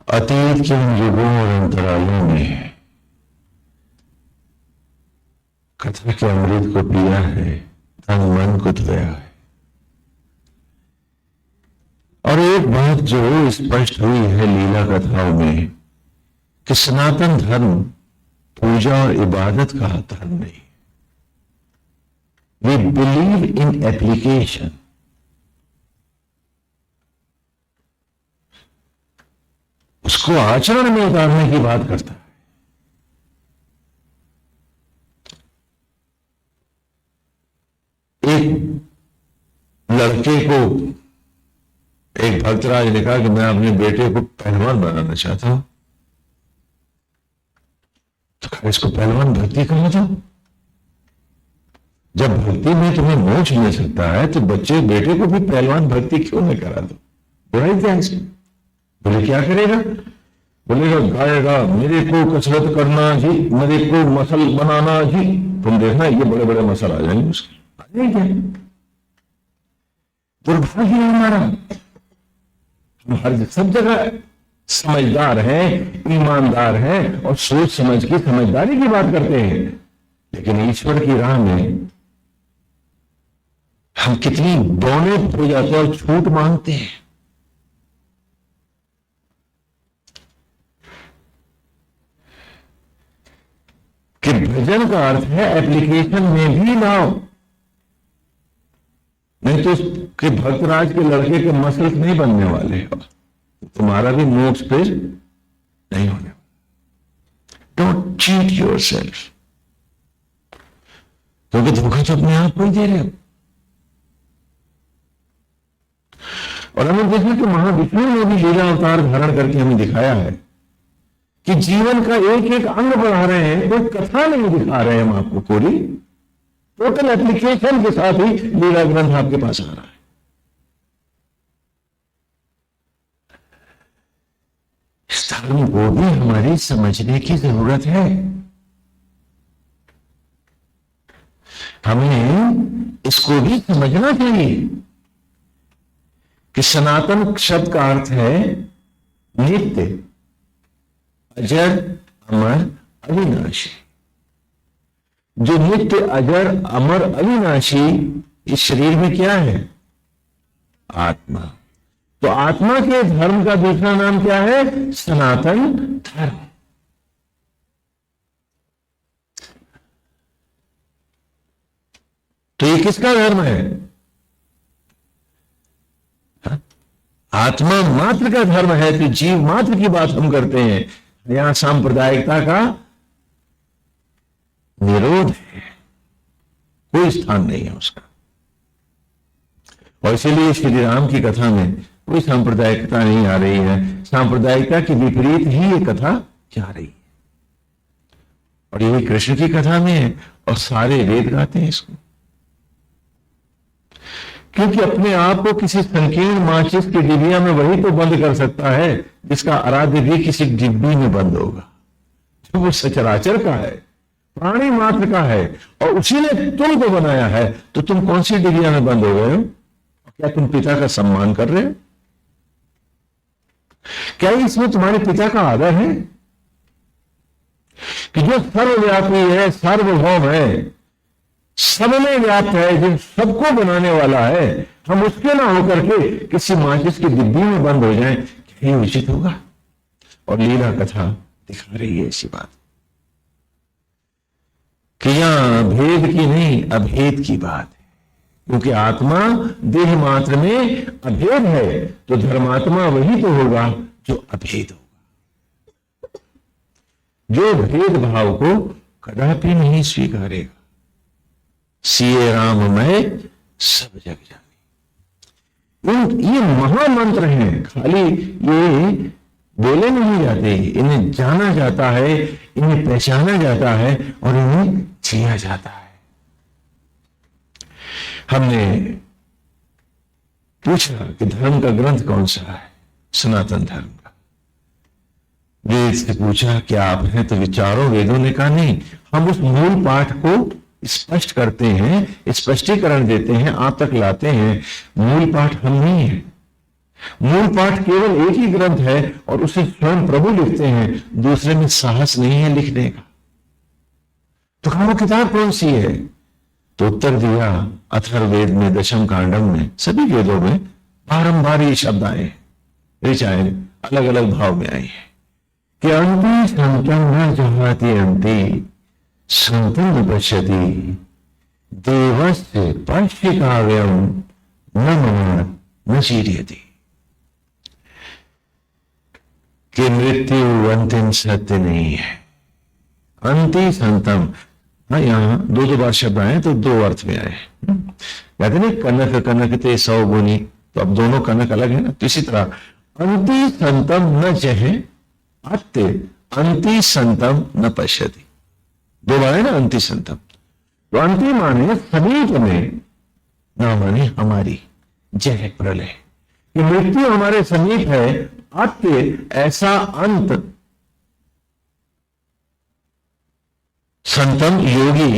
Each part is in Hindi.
अतीत के उन युगों और अंतरालों में कथा के अमृत को पिया है, तन मन को धोया है। और एक बात जो स्पष्ट हुई है लीला कथाओं में कि सनातन धर्म पूजा और इबादत का धर्म नहीं। We believe in application. उसको आचरण में उतारने की बात करता है। एक लड़के को एक भक्तराज ने कहा कि मैं अपने बेटे को पहलवान बनाना चाहता हूं। तो कहा इसको पहलवान भक्ति करना था। जब भक्ति में तुम्हें मोक्ष मिल सकता है तो बच्चे बेटे को भी पहलवान भक्ति क्यों नहीं करा दो? बुराई क्या इसमें? बोले क्या करेगा? बोलेगा गाएगा, मेरे को कसरत करना जी, मेरे को मसल बनाना जी। तुम देखना ये बड़े बड़े मसल आ जाएंगे उसके। आ जाएंगे। दुर्भाग्य है हमारा। हम हर सब जगह समझदार हैं, ईमानदार हैं और सोच समझ के समझदारी की बात करते हैं, लेकिन ईश्वर की राह में हम कितनी बौने हो जाते हैं और छूट मांगते हैं। कि भजन का अर्थ है एप्लीकेशन में भी लाओ, नहीं तो कि भक्तराज के लड़के के मसल्स नहीं बनने वाले, तुम्हारा भी मोक्ष फिर नहीं होने। डोंट चीट योरसेल्फ, क्योंकि धोखा तो अपने आप को ही दे रहे हो। और हमें देखिए कि महाविष्णु ने भी लीला अवतार धारण करके हमें दिखाया है कि जीवन का एक एक अंग बढ़ा रहे हैं, कोई कथा नहीं दिखा रहे हैं हम आपको, पूरी टोटल एप्लीकेशन के साथ ही लीला ग्रंथ आपके पास आ रहा है। इस धर्म को भी हमारी समझने की जरूरत है। हमें इसको भी समझना चाहिए कि सनातन शब्द का अर्थ है नित्य, अजर, अमर, अविनाशी। जो नित्य, अजर, अमर, अविनाशी इस शरीर में क्या है? आत्मा। तो आत्मा के धर्म का दूसरा नाम क्या है? सनातन धर्म। तो ये किसका धर्म है? आत्मा मात्र का धर्म है। तो जीव मात्र की बात हम करते हैं, यहां सांप्रदायिकता का निरोध है, कोई स्थान नहीं है उसका। और इसीलिए श्री राम की कथा में कोई सांप्रदायिकता नहीं आ रही है, सांप्रदायिकता के विपरीत ही ये कथा जा रही है। और यही कृष्ण की कथा में है और सारे वेद गाते हैं इसको, क्योंकि अपने आप को किसी संकीर्ण माचिस की डिबिया में वही तो बंद कर सकता है जिसका आराध्य भी किसी डिब्बी में बंद होगा, जो वो सचराचर का है, प्राणी मात्र का है, और उसी ने तुमको बनाया है। तो तुम कौन सी डिबिया में बंद हो गए हो? क्या तुम पिता का सम्मान कर रहे हो? क्या इसमें तुम्हारे पिता का आदर है कि जो सर्वव्यापी है, सार्वभौम है, सब में व्याप्त है, जो सबको बनाने वाला है, हम उसके ना होकर के किसी माचिस की डिब्बी में बंद हो जाएं, क्या ये उचित होगा? और लीला कथा दिखा रही है ऐसी बात कि यहां भेद की नहीं, अभेद की बात है। क्योंकि आत्मा देह मात्र में अभेद है, तो धर्मात्मा वही तो होगा जो अभेद होगा, जो भेद भाव को कदापि नहीं स्वीकारेगा। सिए राम मैं सब जग जानी, ये महामंत्र हैं, खाली ये बोले नहीं जाते, इन्हें जाना जाता है, इन्हें पहचाना जाता है और इन्हें जिया जाता है। हमने पूछा कि धर्म का ग्रंथ कौन सा है? सनातन धर्म का। वेद से पूछा क्या आप हैं? तो चारों वेदों ने कहा नहीं, हम उस मूल पाठ को स्पष्ट करते हैं, स्पष्टीकरण देते हैं, आप तक लाते हैं। मूल पाठ हम नहीं है, मूल पाठ केवल एक ही ग्रंथ है और उसे स्वयं प्रभु लिखते हैं, दूसरे में साहस नहीं है लिखने का। तो कहा वो किताब कौन सी है? तो उत्तर दिया, अथर्ववेद में, दशम कांडम में, सभी वेदों में बारंबार ये शब्द आए हैं, ऋचाएं अलग अलग भाव में आई है कि अंति संतम न जहाति अंति संतम पश्यति देवस्य पश्य काव्यम न मम न चीर्यति। कि मृत्यु अंतिम सत्य नहीं है। अंति संतम, हाँ यहां दो बार शब्द आए तो दो अर्थ में आए। कहते ना कनक कनकते 100 गुनी, तो अब दोनों कनक अलग है ना। तो इसी तरह अंति संतम न जहे अत्य अंति संतम न पश्यति, दो बार है ना अंति संतम। तो अंति माने समीप में, न माने हमारी, जय प्रलय, कि मृत्यु हमारे समीप है। अत्य ऐसा अंत, संतम योगी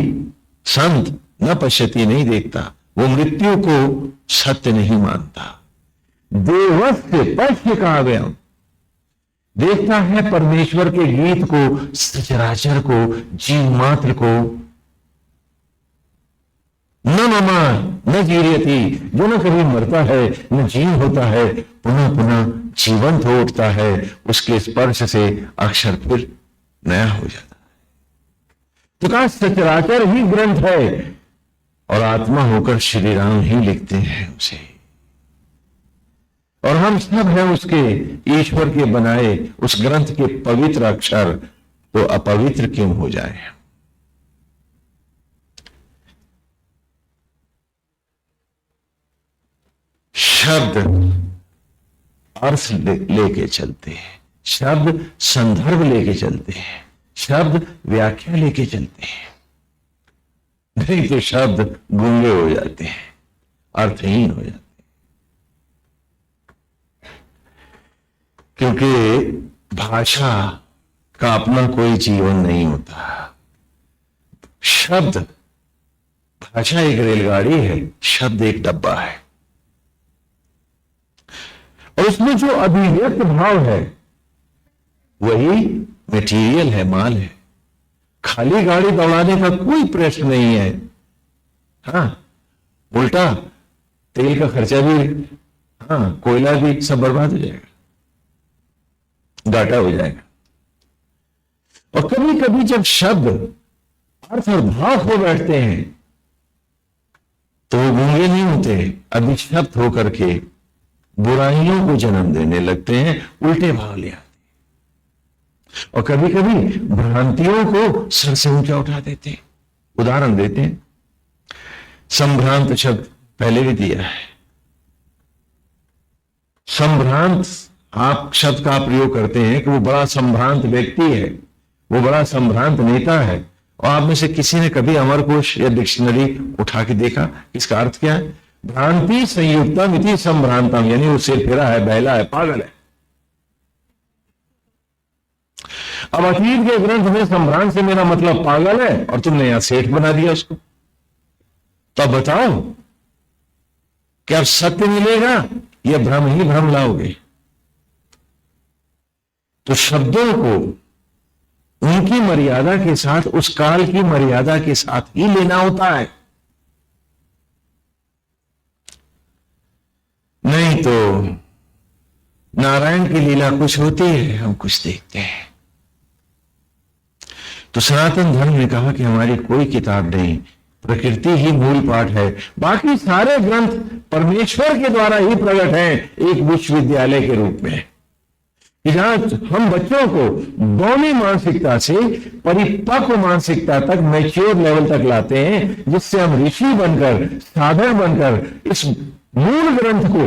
संत न पश्यति नहीं देखता, वो मृत्यु को सत्य नहीं मानता। देवस्य पश्य काव्यम, देखता है परमेश्वर के गीत को, सचराचर को, जीव मात्र को। न ममा न जीर्यति, जो न कभी मरता है न जीव होता है, पुनः पुनः जीवंत हो उठता है, उसके स्पर्श से अक्षर फिर नया हो जाता है। तो कहा सचराचर ही ग्रंथ है और आत्मा होकर श्री राम ही लिखते हैं उसे, और हम सब हैं उसके, ईश्वर के बनाए उस ग्रंथ के पवित्र अक्षर, तो अपवित्र क्यों हो जाए। शब्द अर्थ लेके चलते हैं, शब्द संदर्भ लेके चलते हैं, शब्द व्याख्या लेके चलते हैं, नहीं तो शब्द गूंगे हो जाते हैं, अर्थहीन हो जाते हैं। क्योंकि भाषा का अपना कोई जीवन नहीं होता। शब्द, भाषा एक रेलगाड़ी है, शब्द एक डब्बा है, और उसमें जो अभिव्यक्त भाव है वही मटेरियल है, माल है। खाली गाड़ी दौड़ाने का कोई प्रश्न नहीं है। हाँ, उल्टा तेल का खर्चा भी, हाँ कोयला भी सब बर्बाद हो जाएगा, घाटा हो जाएगा। और कभी कभी जब शब्द अर्थ और भाव हो बैठते हैं तो वो गूंगे नहीं होते, अभिशप्त होकर के बुराइयों को जन्म देने लगते हैं, उल्टे भाव ले आते, और कभी कभी भ्रांतियों को सर से ऊंचा उठा देते हैं। उदाहरण देते हैं, संभ्रांत शब्द पहले भी दिया है। संभ्रांत आप शब्द का प्रयोग करते हैं कि वो बड़ा संभ्रांत व्यक्ति है, वो बड़ा संभ्रांत नेता है। और आप में से किसी ने कभी अमरकोश या डिक्शनरी उठा के देखा, इसका अर्थ क्या है? भ्रांति संयुक्तम इति संभ्रांतम, यानी वो सिर फेरा है, बहला है, पागल है। अब अतीत के ग्रंथ में संभ्रांत से मेरा मतलब पागल है, और तुमने यहां सेठ बना दिया उसको। तो अब बताओ, क्या सत्य मिलेगा या भ्रम ही भ्रम लाओगे? तो शब्दों को उनकी मर्यादा के साथ, उस काल की मर्यादा के साथ ही लेना होता है, नहीं तो नारायण की लीला कुछ होती है, हम कुछ देखते हैं। तो सनातन धर्म ने कहा कि हमारी कोई किताब नहीं, प्रकृति ही मूल पाठ है, बाकी सारे ग्रंथ परमेश्वर के द्वारा ही प्रकट हैं, एक विश्वविद्यालय के रूप में, जहां हम बच्चों को बौनी मानसिकता से परिपक्व मानसिकता तक, मैच्योर लेवल तक लाते हैं, जिससे हम ऋषि बनकर, साधक बनकर इस मूल ग्रंथ को,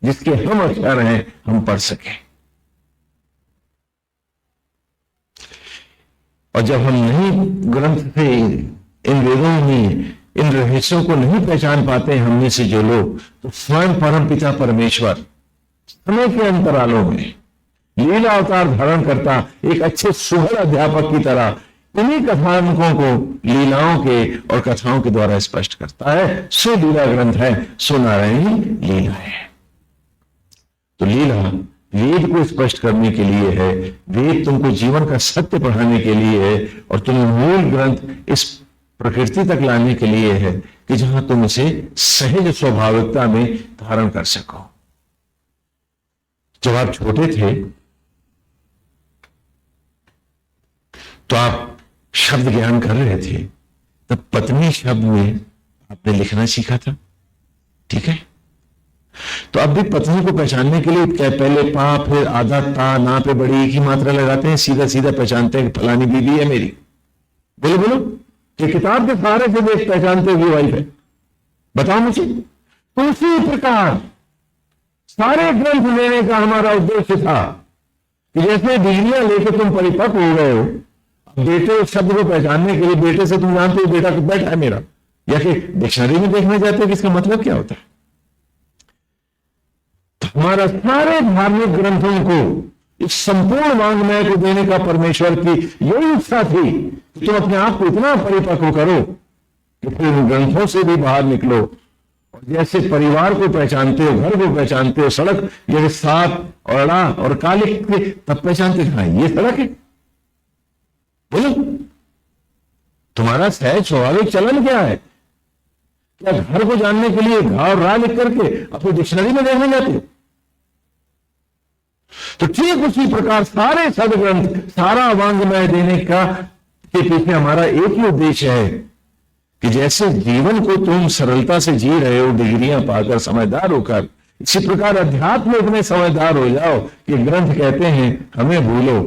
जिसके हम अक्षर हैं, हम पढ़ सकें। और जब हम नहीं ग्रंथ से, इन वेदों में इन रहस्यों को नहीं पहचान पाते हैं हम में से जो लोग, तो स्वयं परमपिता परमेश्वर समय के अंतरालों में लीला अवतार धारण करता एक अच्छे सुहर अध्यापक की तरह इन्हीं कथानकों को लीलाओं के और कथाओं के द्वारा स्पष्ट करता है। सो लीला ग्रंथ है, सो नारायणी लीला है। तो लीला वेद को स्पष्ट करने के लिए है, वेद तुमको जीवन का सत्य पढ़ाने के लिए है, और तुम्हें मूल ग्रंथ इस प्रकृति तक लाने के लिए है कि जहां तुम इसे सहज स्वाभाविकता में धारण कर सको। जब आप छोटे थे तो आप शब्द ज्ञान कर रहे थे, तब पत्नी शब्द में आपने लिखना सीखा था, ठीक है? तो अब भी पत्नी को पहचानने के लिए पहले पा फिर आधा ता ना पे बड़ी एक ही मात्रा लगाते हैं, सीधा सीधा पहचानते हैं कि फलानी बीबी है मेरी। बोलो बोलो कि किताब के सहारे से देख पहचानते हुए वाइफ है, बताओ मुझे। तो उसी प्रकार सारे ग्रंथ लेने का हमारा उद्देश्य था कि जैसे डिग्रियां लेके तुम परिपक्व हो गए हो, बेटे शब्द को पहचानने के लिए बेटे से तुम जानते हो बेटा बैठा है मेरा, या कि डिक्शनरी में देखने जाते हो कि इसका मतलब क्या होता है। तो हमारा सारे धार्मिक ग्रंथों को इस संपूर्ण वांग्मय को देने का परमेश्वर की यही इच्छा थी कि तुम अपने आप को इतना परिपक्व करो कि फिर उन ग्रंथों से भी बाहर निकलो, और जैसे परिवार को पहचानते हो, घर को पहचानते हो, सड़क जैसे सांप और अड़ा और काले तब पहचानते हाँ ये सड़क है। बोलो तुम्हारा सहज स्वाभाविक चलन क्या है? क्या घर को जानने के लिए घा और रा लिख करके अपनी डिक्शनरी में देखने जाते हो? तो ठीक उसी प्रकार सारे सदग्रंथ, सारा वांग्मय देने का के पीछे हमारा एक ही उद्देश्य है कि जैसे जीवन को तुम सरलता से जी रहे हो डिग्रियां पाकर समझदार होकर, इसी प्रकार अध्यात्म इतने समझदार हो जाओ कि ग्रंथ कहते हैं हमें भूलो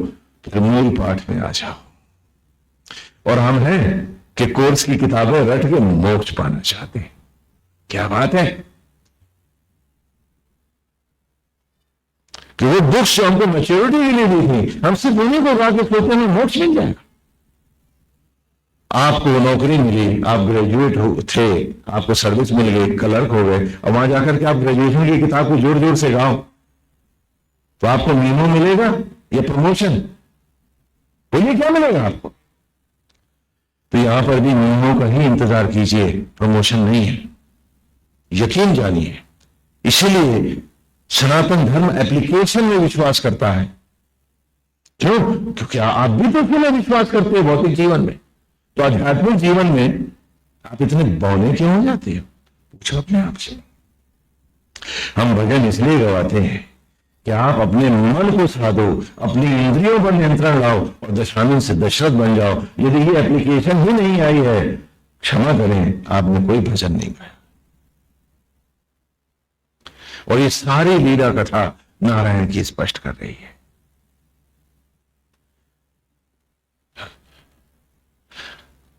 फिर मूल पाठ में आ जाओ। और हम हैं कि कोर्स की किताबें रट के मोक्ष पाना चाहते हैं। क्या बात है कि वो बुक्स जो हमको मैच्योरिटी के लिए दी थी, हम सिर्फ उन्हीं को गा के सोचते हैं मोक्ष मिल जाएगा। आपको नौकरी मिली, आप ग्रेजुएट हो थे, आपको सर्विस मिल गई, क्लर्क हो गए, और वहां जाकर के आप ग्रेजुएशन की किताब को जोर जोर से गाओ तो आपको मीमो मिलेगा या प्रमोशन? बोलिए क्या मिलेगा आपको? तो यहां पर भी मीमो का ही इंतजार कीजिए, प्रमोशन नहीं है, यकीन जानिए। इसीलिए सनातन धर्म एप्लीकेशन में विश्वास करता है। क्यों? क्योंकि आप भी तो इसमें विश्वास करते हो भौतिक जीवन में, तो आध्यात्मिक जीवन में आप इतने बौने क्यों हो जाते हो? पूछो अपने आप से। हम भजन इसलिए गवाते हैं कि आप अपने मन को साधो, अपनी इंद्रियों पर नियंत्रण लाओ और दशानन से दशरथ बन जाओ। यदि ये एप्लीकेशन ही नहीं आई है, क्षमा करें, आपने कोई भजन नहीं गाया। और ये सारी लीला कथा नारायण की स्पष्ट कर रही है।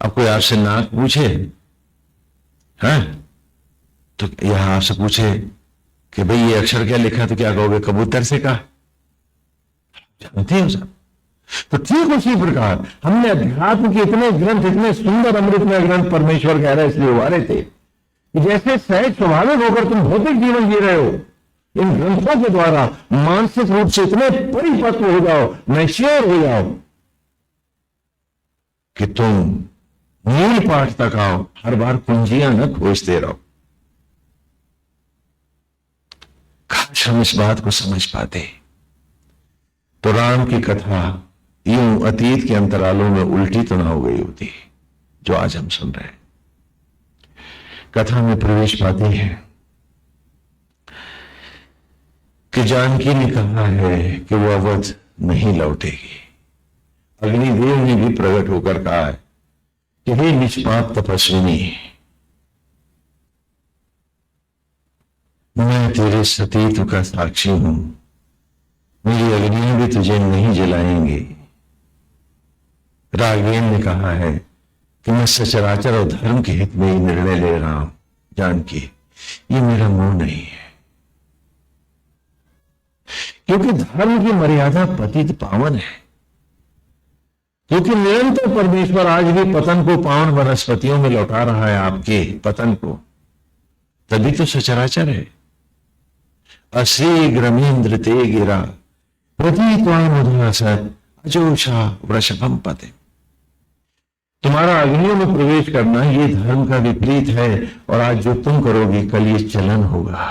अब कोई आपसे नाक पूछे, हाँ, तो यह आपसे पूछे कि भाई ये अक्षर क्या लिखा, तो क्या कहोगे? कबूतर से कहा। जानते हो सब। तो ठीक उसी प्रकार हमने अध्यात्म के इतने ग्रंथ, इतने सुंदर अमृतमय ग्रंथ परमेश्वर कह रहा है इसलिए उभारे थे कि जैसे सहज स्वाभाविक होकर तुम भौतिक जीवन जी रहे हो, इन ग्रंथों के द्वारा मानसिक रूप से इतने परिपक्व हो जाओ, मैच्योर हो जाओ कि तुम मूल पाठ तक आओ, हर बार कुंजियां न खोजते रहो। काश हम इस बात को समझ पाते तो राम की कथा यूं अतीत के अंतरालों में उल्टी तो ना हो गई होती जो आज हम सुन रहे हैं। कथा में प्रवेश पाती है कि जानकी ने कहा है कि वो अवध नहीं लौटेगी। अग्निदेव ने भी प्रकट होकर कहा है कि हे निष्पाप तपस्विनी, मैं तेरे सतीत्व का साक्षी हूं, मेरी अग्नियां भी तुझे नहीं जलाएंगी। राघवेन ने कहा है कि मैं सचराचर और धर्म के हित में ही निर्णय ले रहा हूं। जानकी, ये मेरा मुंह नहीं है, क्योंकि धर्म की मर्यादा पतित पावन है, क्योंकि निरंतर परमेश्वर आज भी पतन को पावन वनस्पतियों में लौटा रहा है, आपके पतन को, तभी तो सचराचर है। अशीघ्रमेन्द्र ते गिरा प्रतीत्वामुदासत अजोषा वृषभम पते। तुम्हारा अग्नियों में प्रवेश करना ये धर्म का विपरीत है, और आज जो तुम करोगे कल ये चलन होगा।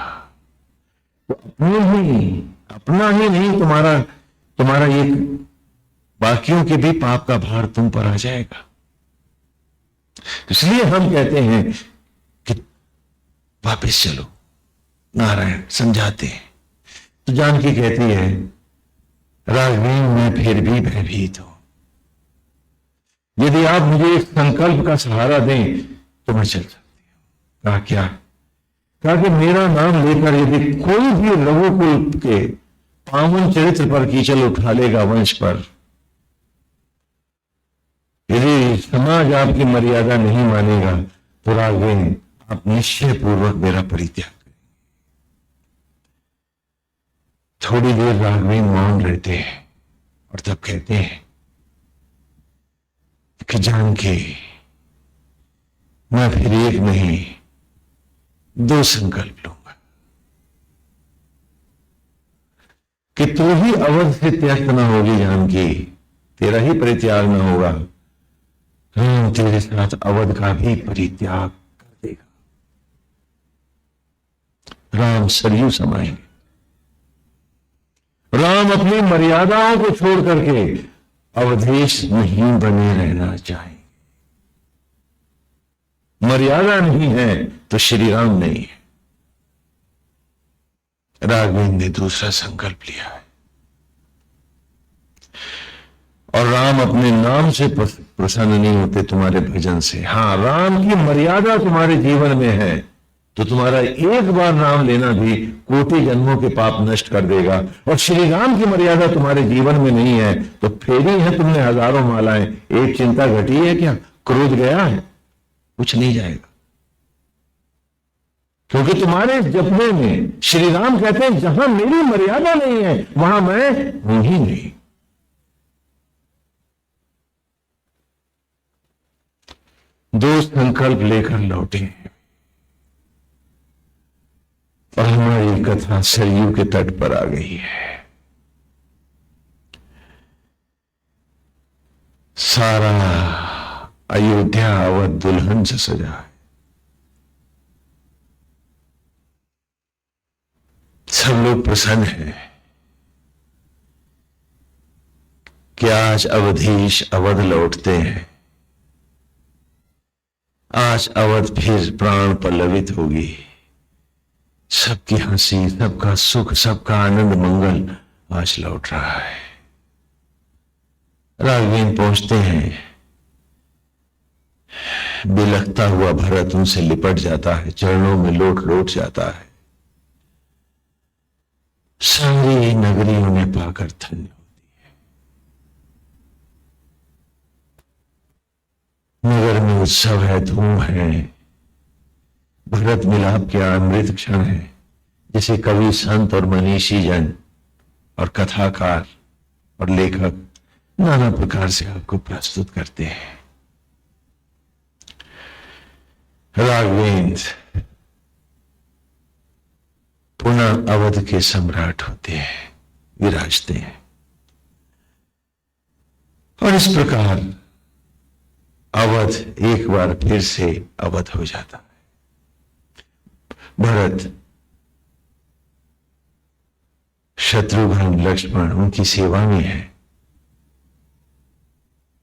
तो अपने ही अपना ही नहीं, तुम्हारा ये बाकियों के भी पाप का भार तुम पर आ जाएगा। इसलिए हम कहते हैं कि वापस चलो, नारायण समझाते हैं। तो जानकी कहती है, राघवेंद्र मैं फिर भी भयभीत हूं, यदि आप मुझे एक संकल्प का सहारा दें तो मैं चल सकती हूं। कहा क्या? कहा कि मेरा नाम लेकर यदि कोई भी रघुकुल के पावन चरित्र पर कीचल उठा लेगा, वंश पर, यदि समाज आपकी मर्यादा नहीं मानेगा, तो राघवेंद्र आप निश्चय पूर्वक मेरा परित्याग करें। थोड़ी देर राघवेंद्र मौन रहते हैं और तब कहते हैं कि जानकी, मैं फिर एक नहीं 2 संकल्प लूंगा कि तू ही अवध से त्यक्त न होगी जानकी, तेरा ही परित्याग न होगा, राम तेरे साथ अवध का भी परित्याग कर देगा। राम सरयू समाएंगे, राम अपनी मर्यादाओं को छोड़ करके अवधेश नहीं बने रहना चाहेंगे। मर्यादा नहीं है तो श्री राम नहीं है। राघवेंद्र ने दूसरा संकल्प लिया है और राम अपने नाम से प्रसन्न नहीं होते, तुम्हारे भजन से। हां, राम की मर्यादा तुम्हारे जीवन में है तो तुम्हारा एक बार नाम लेना भी कोटि जन्मों के पाप नष्ट कर देगा। और श्री राम की मर्यादा तुम्हारे जीवन में नहीं है तो फेरी है तुमने हजारों मालाएं, एक चिंता घटी है क्या? क्रोध गया है? कुछ नहीं जाएगा, क्योंकि तुम्हारे जपने में श्री राम कहते हैं जहां मेरी मर्यादा नहीं है वहां मैं हूं ही नहीं। दो संकल्प लेकर लौटे और हमारी कथा सरयू के तट पर आ गई है। सारा अयोध्या अवध दुल्हन से सजा है। सब लोग प्रसन्न हैं कि आज अवधीश अवध लौटते हैं, आज अवध फिर प्राण पल्लवित होगी। सबकी हंसी, सबका सुख, सबका आनंद मंगल आज लौट रहा है। राघवेंद्र पहुंचते हैं, बिलखता हुआ भरत उनसे लिपट जाता है, चरणों में लोट जाता है। सारी नगरी उन्हें पाकर धन्य होती है। नगर में उत्सव है, धूम है, भरत मिलाप के अमृत क्षण है, जिसे कवि, संत और मनीषी जन और कथाकार और लेखक नाना प्रकार से आपको प्रस्तुत करते हैं। राघवेंद्र पुनः अवध के सम्राट होते हैं, विराजते हैं और इस प्रकार अवध एक बार फिर से अवध हो जाता है। भरत, शत्रुघ्न, लक्ष्मण उनकी सेवा में है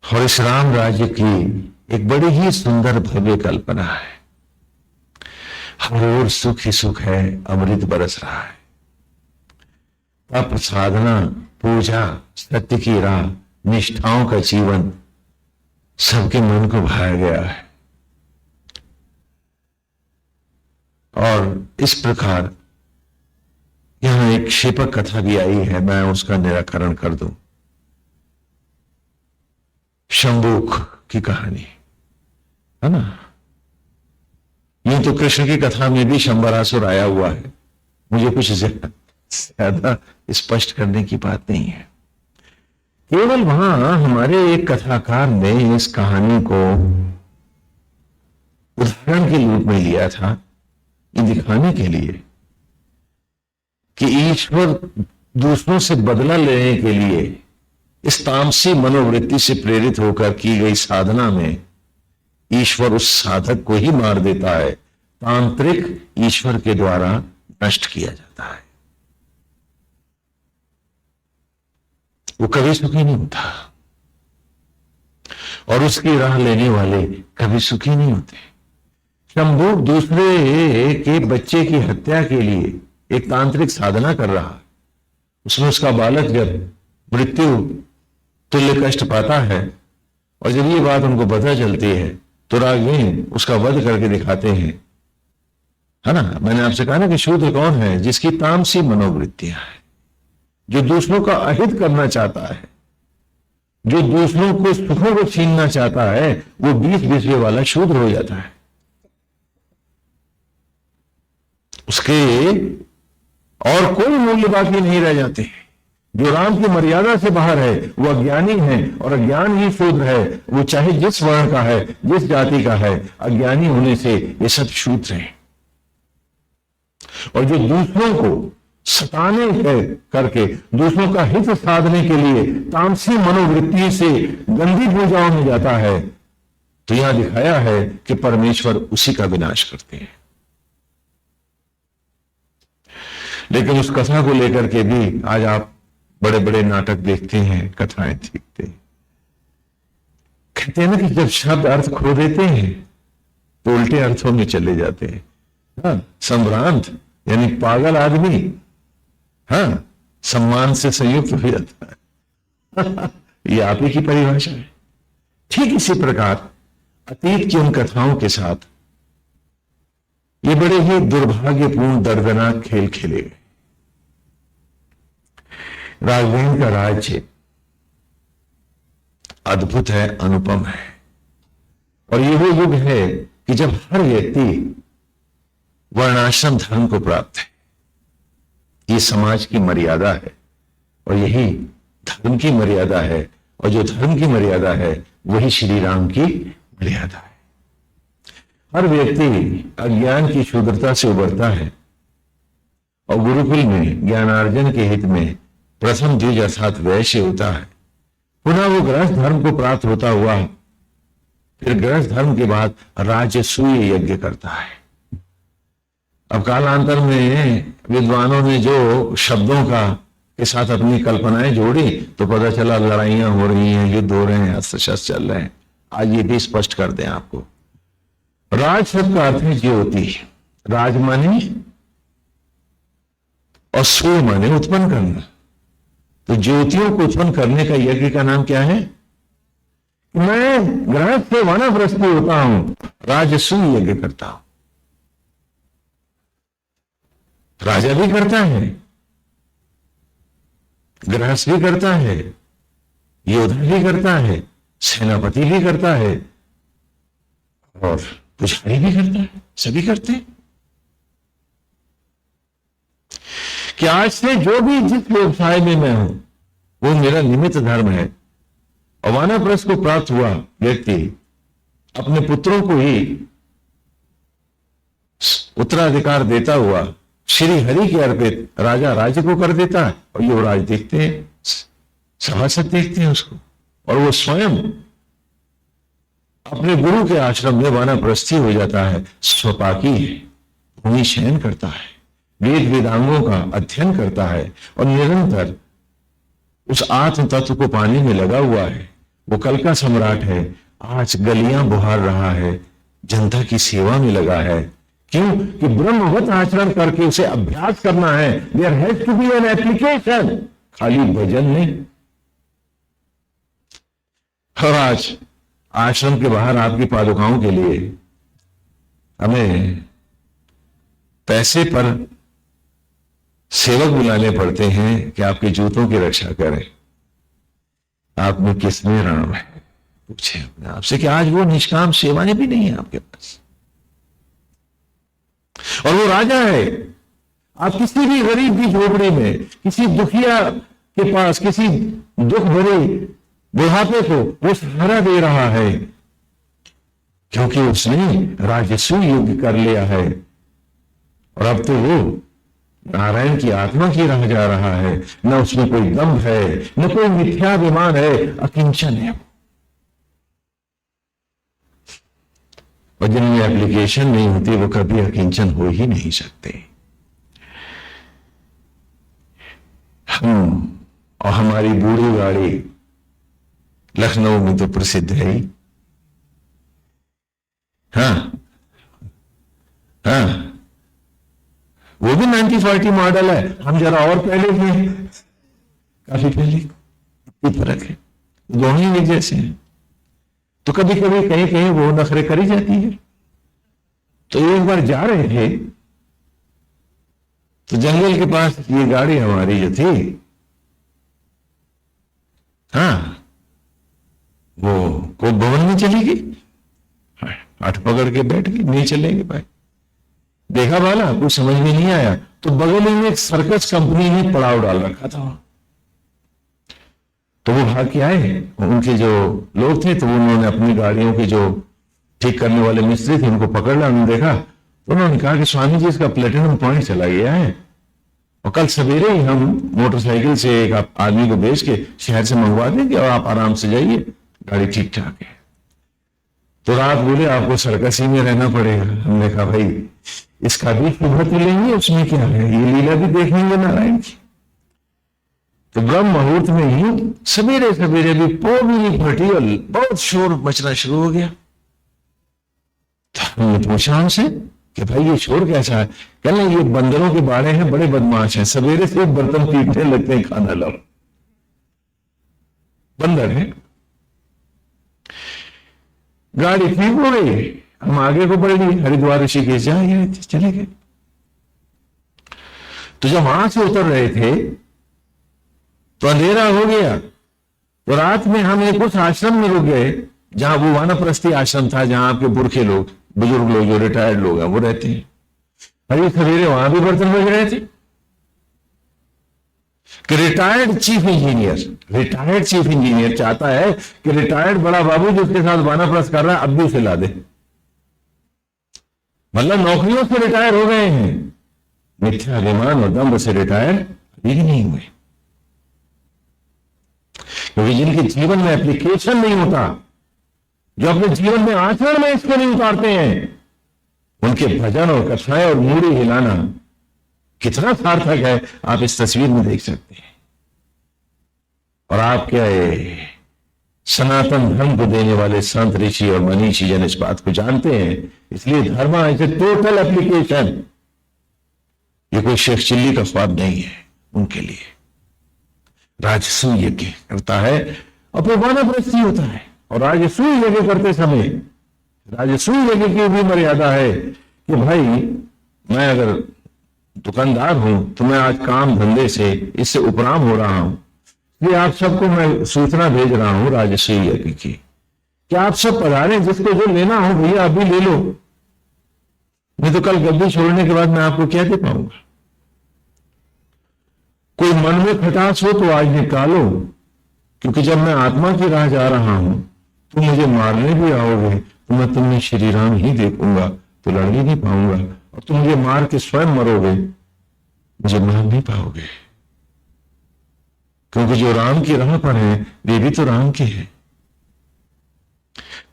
और इस राम राज्य की एक बड़ी ही सुंदर भव्य कल्पना है। हर ओर सुख ही सुख है, अमृत बरस रहा है। तप, साधना, पूजा, सत्य की राह, निष्ठाओं का जीवन सबके मन को भाया गया है। और इस प्रकार यहां एक क्षेपक कथा भी आई है, मैं उसका निराकरण कर दूं। शंबुक की कहानी है ना। यूं तो कृष्ण की कथा में भी शंबरासुर आया हुआ है, मुझे कुछ ज्यादा स्पष्ट करने की बात नहीं है। केवल वहां हमारे एक कथाकार ने इस कहानी को उदाहरण के रूप में लिया था, ये दिखाने के लिए कि ईश्वर दूसरों से बदला लेने के लिए इस तामसी मनोवृत्ति से प्रेरित होकर की गई साधना में ईश्वर उस साधक को ही मार देता है, तांत्रिक ईश्वर के द्वारा नष्ट किया जाता है। वो कभी सुखी नहीं होता, और उसकी राह लेने वाले कभी सुखी नहीं होते। शंभू दूसरे के बच्चे की हत्या के लिए एक तांत्रिक साधना कर रहा है। उसमें उसका बालक जब मृत्यु तुल्य कष्ट पाता है, और जब ये बात उनको पता चलती है तो राघवेन उसका वध करके दिखाते हैं, है ना। मैंने आपसे कहा ना कि शूद्र कौन है? जिसकी तामसी मनोवृत्तियां हैं, जो दूसरों का अहित करना चाहता है, जो दूसरों को सुखों को छीनना चाहता है, वो 20 बिस्वे वाला शूद्र हो जाता है। उसके और कोई मूल्य बाकी नहीं रह जाते। जो राम की मर्यादा से बाहर है वो अज्ञानी है, और अज्ञान ही शूद्र है। वो चाहे जिस वर्ण का है, जिस जाति का है, अज्ञानी होने से ये सब शूद्र हैं। और जो दूसरों को सताने करके, दूसरों का हित साधने के लिए तामसी मनोवृत्ति से गंदी पूजाओं में जाता है, तो यहां दिखाया है कि परमेश्वर उसी का विनाश करते हैं। लेकिन उस कथा को लेकर के भी आज आप बड़े बड़े नाटक देखते हैं, कथाएं देखते हैं। कहते हैं ना कि जब शब्द अर्थ खो देते हैं तो उल्टे अर्थों में चले जाते हैं। हाँ, संभ्रांत यानी पागल आदमी, हाँ, सम्मान से संयुक्त हो जाता है। ये आप ही की परिभाषा है। ठीक इसी प्रकार अतीत की उन कथाओं के साथ ये बड़े ही दुर्भाग्यपूर्ण दर्दनाक खेल खेले गए। राघवेंद्र का राज्य अद्भुत है, अनुपम है, और ये वो युग है कि जब हर व्यक्ति वर्णाश्रम धर्म को प्राप्त है। ये समाज की मर्यादा है, और यही धर्म की मर्यादा है, और जो धर्म की मर्यादा है वही श्री राम की मर्यादा है। हर व्यक्ति अज्ञान की क्षुद्रता से उबरता है, और गुरुकुल में ज्ञानार्जन के हित में प्रथम द्विज अर्थात वैश्य होता है। पुनः वो गृहस्थ धर्म को प्राप्त होता हुआ फिर गृहस्थ धर्म के बाद राजसूय यज्ञ करता है। अब कालांतर में विद्वानों ने जो शब्दों का के साथ अपनी कल्पनाएं जोड़ी तो पता चला लड़ाइयां हो रही हैं, युद्ध हो रहे हैं, अस्त्र शस्त्र चल रहे हैं। आज ये भी स्पष्ट कर दें आपको। राज शब्द का अर्थ है ज्योति। राज माने और सूर्य माने उत्पन्न करना। तो ज्योतियों को उत्पन्न करने का यज्ञ का नाम क्या है? मैं गृहस्थ से वानप्रस्थी होता हूं, राजसूय यज्ञ करता हूं। राजा भी करता है, गृहस्थ भी करता है, योद्धा भी करता है, सेनापति भी करता है, और पुजारी भी करता है। सभी करते हैं कि आज से जो भी जिस व्यवसाय में मैं हूं वो मेरा निमित्त धर्म है। और वानप्रस्थ को प्राप्त हुआ व्यक्ति अपने पुत्रों को ही उत्तराधिकार देता हुआ श्री हरि के अर्पित राजा राज्य को कर देता है, और युवराज देखते हैं, सभासद देखते हैं उसको, और वो स्वयं अपने गुरु के आश्रम में वानप्रस्थी हो जाता है। स्वपाकी है, भूमि शयन करता है, वेद वेदांगों का अध्ययन करता है, और निरंतर उस आत्म तत्व को पाने में लगा हुआ है। वो कल का सम्राट है, आज गलियां बुहार रहा है, जनता की सेवा में लगा है। क्यों? कि ब्रह्मवत आचरण करके उसे अभ्यास करना है। There has to be an application, खाली भजन नहीं। और आज आश्रम के बाहर आपकी पादुकाओं के लिए हमें पैसे पर सेवक बुलाने पड़ते हैं कि आपके जूतों की रक्षा करें। आप में किसमें राम है? पूछे अपने आपसे कि आज वो निष्काम सेवाएं भी नहीं है आपके पास, और वो राजा है। आप किसी भी गरीब की झोपड़ी में, किसी दुखिया के पास, किसी दुख भरे बुढ़ापे को वो सहारा दे रहा है, क्योंकि उसने राजसूय युग कर लिया है। और अब तो वो नारायण की आत्मा की राह जा रहा है। न उसमें कोई दम्भ है, न कोई मिथ्याभिमान है, अकिंचन है। और जिनमें एप्लीकेशन नहीं होती वो कभी अकिंचन हो ही नहीं सकते। हम और हमारी बूढ़ी गाड़ी लखनऊ में तो प्रसिद्ध है ही। हाँ हाँ, वो भी 1940 मॉडल है, हम जरा और पहले थे, काफी पहले। इतनी फर्क है, दोनों ही एक जैसे हैं। तो कभी कभी कहीं कहीं वो नखरे करी जाती है। तो एक बार जा रहे थे तो जंगल के पास ये गाड़ी हमारी जो थी, हाँ, वो को भवन में चली गई, हाथ पकड़ के बैठ गई, नहीं चलेंगे भाई। देखा वाला कुछ समझ में नहीं आया, तो बगल में एक सर्कस कंपनी ने पड़ाव डाल रखा था, तो वो भाग के आए। उनके जो लोग थे तो उन्होंने अपनी गाड़ियों के जो ठीक करने वाले मिस्त्री थे उनको पकड़ लिया। उन्होंने देखा तो उन्होंने कहा कि स्वामी जी इसका प्लेटिनम पॉइंट चला गया है, और कल सवेरे ही हम मोटरसाइकिल से एक आदमी को भेज के शहर से मंगवा देंगे और आप आराम से जाइए, गाड़ी ठीक ठाक है। तो रात बोले आपको सर्कस ही में रहना पड़ेगा। हमने कहा भाई इसका भी शुभ तो लेंगे, उसमें क्या है, ये लीला भी देखेंगे नारायण की। तो ब्रह्म मुहूर्त में ही सवेरे सवेरे भी पोड़ी फटी और बहुत शोर मचना शुरू हो गया। तो हमने पूछा हमसे कि भाई ये शोर कैसा है? कहने ये बंदरों के बाड़े हैं, बड़े बदमाश हैं, सवेरे से बर्तन पीटने लगते हैं, खाना लाओ। बंदर है। गाड़ी ठीक हो गई, हम आगे को बढ़ गए, हरिद्वार ऋषिकेश जाए चले गए। तो जब वहां से उतर रहे थे तो अंधेरा हो गया। तो रात में हम एक उस आश्रम में रुक गए जहां वो वानप्रस्थी आश्रम था, जहां आपके पुरखे लोग, बुजुर्ग लोग, जो रिटायर्ड लोग हैं वो रहते हैं। अरे सवेरे वहां भी बर्तन बज रहे थे कि रिटायर्ड चीफ इंजीनियर चाहता है कि रिटायर्ड बड़ा बाबू जिसके साथ वानप्रस्थ कर रहा है अब भी उसे ला दे। मतलब नौकरियों से रिटायर हो गए हैं, मिथ्या अभिमान और दंभ से रिटायर अभी भी नहीं हुए, क्योंकि जिनके जीवन में एप्लीकेशन नहीं होता, जो अपने जीवन में आचरण में इसको नहीं उतारते हैं, उनके भजन और कथाएं और मूड़ी हिलाना कितना सार्थक है आप इस तस्वीर में देख सकते हैं। और आप क्या सनातन धर्म को देने वाले संत ऋषि और मनीषी जन इस बात को जानते हैं, इसलिए धर्म इज ए टोटल एप्लीकेशन। ये कोई शेख चिल्ली का स्वाद नहीं है उनके लिए। राजसूय यज्ञ करता है और फिर वानप्रस्थी होता है। और राजसूय यज्ञ करते समय राजसूय यज्ञ की भी मर्यादा है कि भाई मैं अगर दुकानदार हूं तो मैं आज काम धंधे से इससे उपराम हो रहा हूं, इसलिए आप सबको मैं सूचना भेज रहा हूं राजसूय यज्ञ की कि आप सब पधारे, जिसको जो लेना हो भैया अभी ले लो, नहीं तो कल गद्दी छोड़ने के बाद मैं आपको क्या दे पाऊंगा। कोई मन में खटास हो तो आज निकालो, क्योंकि जब मैं आत्मा की राह जा रहा हूं तो मुझे मारने भी आओगे तो मैं तुम्हें श्री राम ही देखूंगा, तो लड़ ही नहीं पाऊंगा, और तुम मुझे मार के स्वयं मरोगे, मुझे मार नहीं पाओगे, क्योंकि जो राम की राह पर है वे भी तो राम के हैं।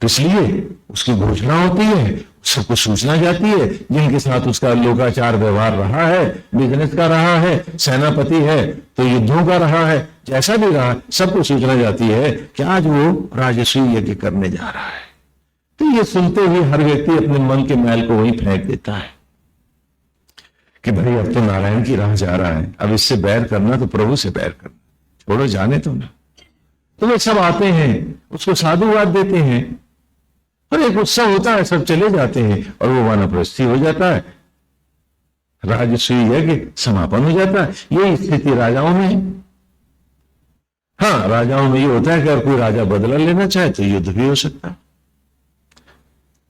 तो इसलिए उसकी घोषणा होती है, सबको सूचना जाती है, जिनके साथ उसका लोकाचार व्यवहार रहा है, बिजनेस का रहा है, सेनापति है तो युद्धों का रहा है, जैसा भी रहा, सबको सूचना जाती है कि आज वो राजसूय यज्ञ करने जा रहा है। तो ये सुनते ही हर व्यक्ति अपने मन के मैल को वहीं फेंक देता है कि भाई अब तो नारायण की राह जा रहा है, अब इससे बैर करना तो प्रभु से बैर करना, छोड़ो जाने तो ना। तो वे सब आते हैं, उसको साधुवाद देते हैं और एक उत्सव होता है, सब चले जाते हैं और वो वानप्रस्थी हो जाता है, राजसूय यज्ञ समापन हो जाता है। यही स्थिति राजाओं में है। हाँ, राजाओं में ये होता है कि अगर कोई राजा बदला लेना चाहे तो युद्ध भी हो सकता है,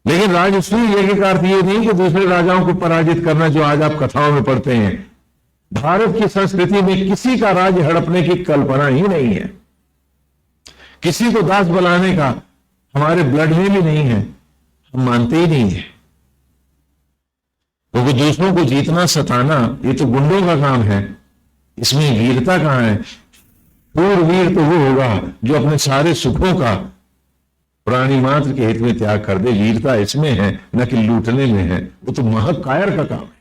लेकिन राजसूय यज्ञ का अर्थ ये नहीं कि दूसरे राजाओं को पराजित करना, जो आज आप कथाओं में पढ़ते हैं। भारत की संस्कृति में किसी का राज्य हड़पने की कल्पना ही नहीं है, किसी को दास बनाने का हमारे ब्लड में भी नहीं है, हम मानते ही नहीं है। क्योंकि दूसरों को जीतना, सताना ये तो गुंडों का काम है, इसमें वीरता कहां है? शूरवीर तो वो होगा जो अपने सारे सुखों का प्राणी मात्र के हित में त्याग कर दे। वीरता इसमें है, न कि लूटने में है, वो तो महकायर का काम है।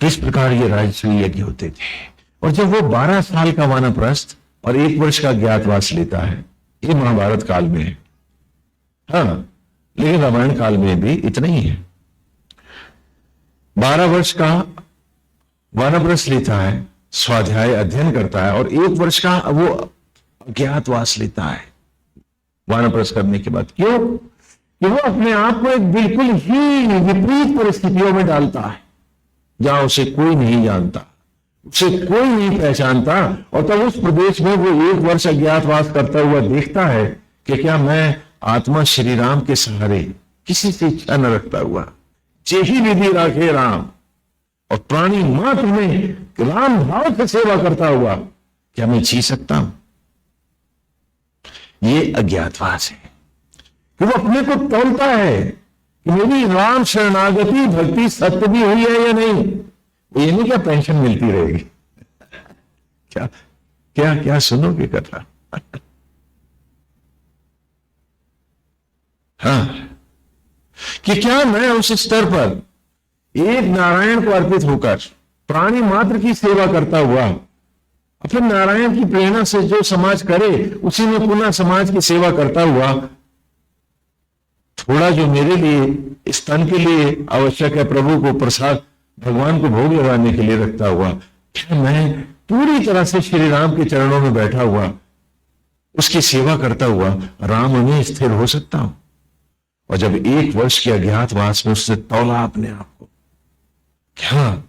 किस प्रकार ये राजसूय यज्ञ होते थे। और जब वो 12 साल का वानप्रस्थ और 1 वर्ष का ज्ञातवास लेता है, ये महाभारत काल में है, हाँ, लेकिन रामायण काल में भी इतना ही है। 12 वर्ष का वानप्रस्थ लेता है, स्वाध्याय अध्ययन करता है, और 1 वर्ष का वो अज्ञातवास लेता है वानप्रस्थ करने के बाद। क्यों? कि वो अपने आप को एक बिल्कुल ही विपरीत परिस्थितियों में डालता है, जहां उसे कोई नहीं जानता, उसे कोई नहीं पहचानता, और तब उस प्रदेश में वो 1 वर्ष अज्ञातवास करता हुआ देखता है कि क्या मैं आत्मा श्री राम के सहारे किसी से इच्छा न रखता हुआ, जेही विधि राखे राम, और प्राणी मात्र में राम भाव से सेवा करता हुआ क्या मैं जी सकता हूं? ये अज्ञातवास है कि वो अपने को तोलता है कि मेरी राम शरणागति भक्ति सत्य भी हुई है या नहीं। ये नहीं क्या पेंशन मिलती रहेगी? क्या क्या क्या सुनोगे कथा? हाँ, कि क्या मैं उस स्तर पर एक नारायण को अर्पित होकर प्राणी मात्र की सेवा करता हुआ, फिर नारायण की प्रेरणा से जो समाज करे उसी में पुनः समाज की सेवा करता हुआ, थोड़ा जो मेरे लिए स्तन के लिए आवश्यक है, प्रभु को प्रसाद भगवान को भोग लगाने के लिए रखता हुआ, क्या मैं पूरी तरह से श्री राम के चरणों में बैठा हुआ उसकी सेवा करता हुआ राम में स्थिर हो सकता हूं? और जब 1 वर्ष के अज्ञातवास में उससे तौला अपने आप को, क्या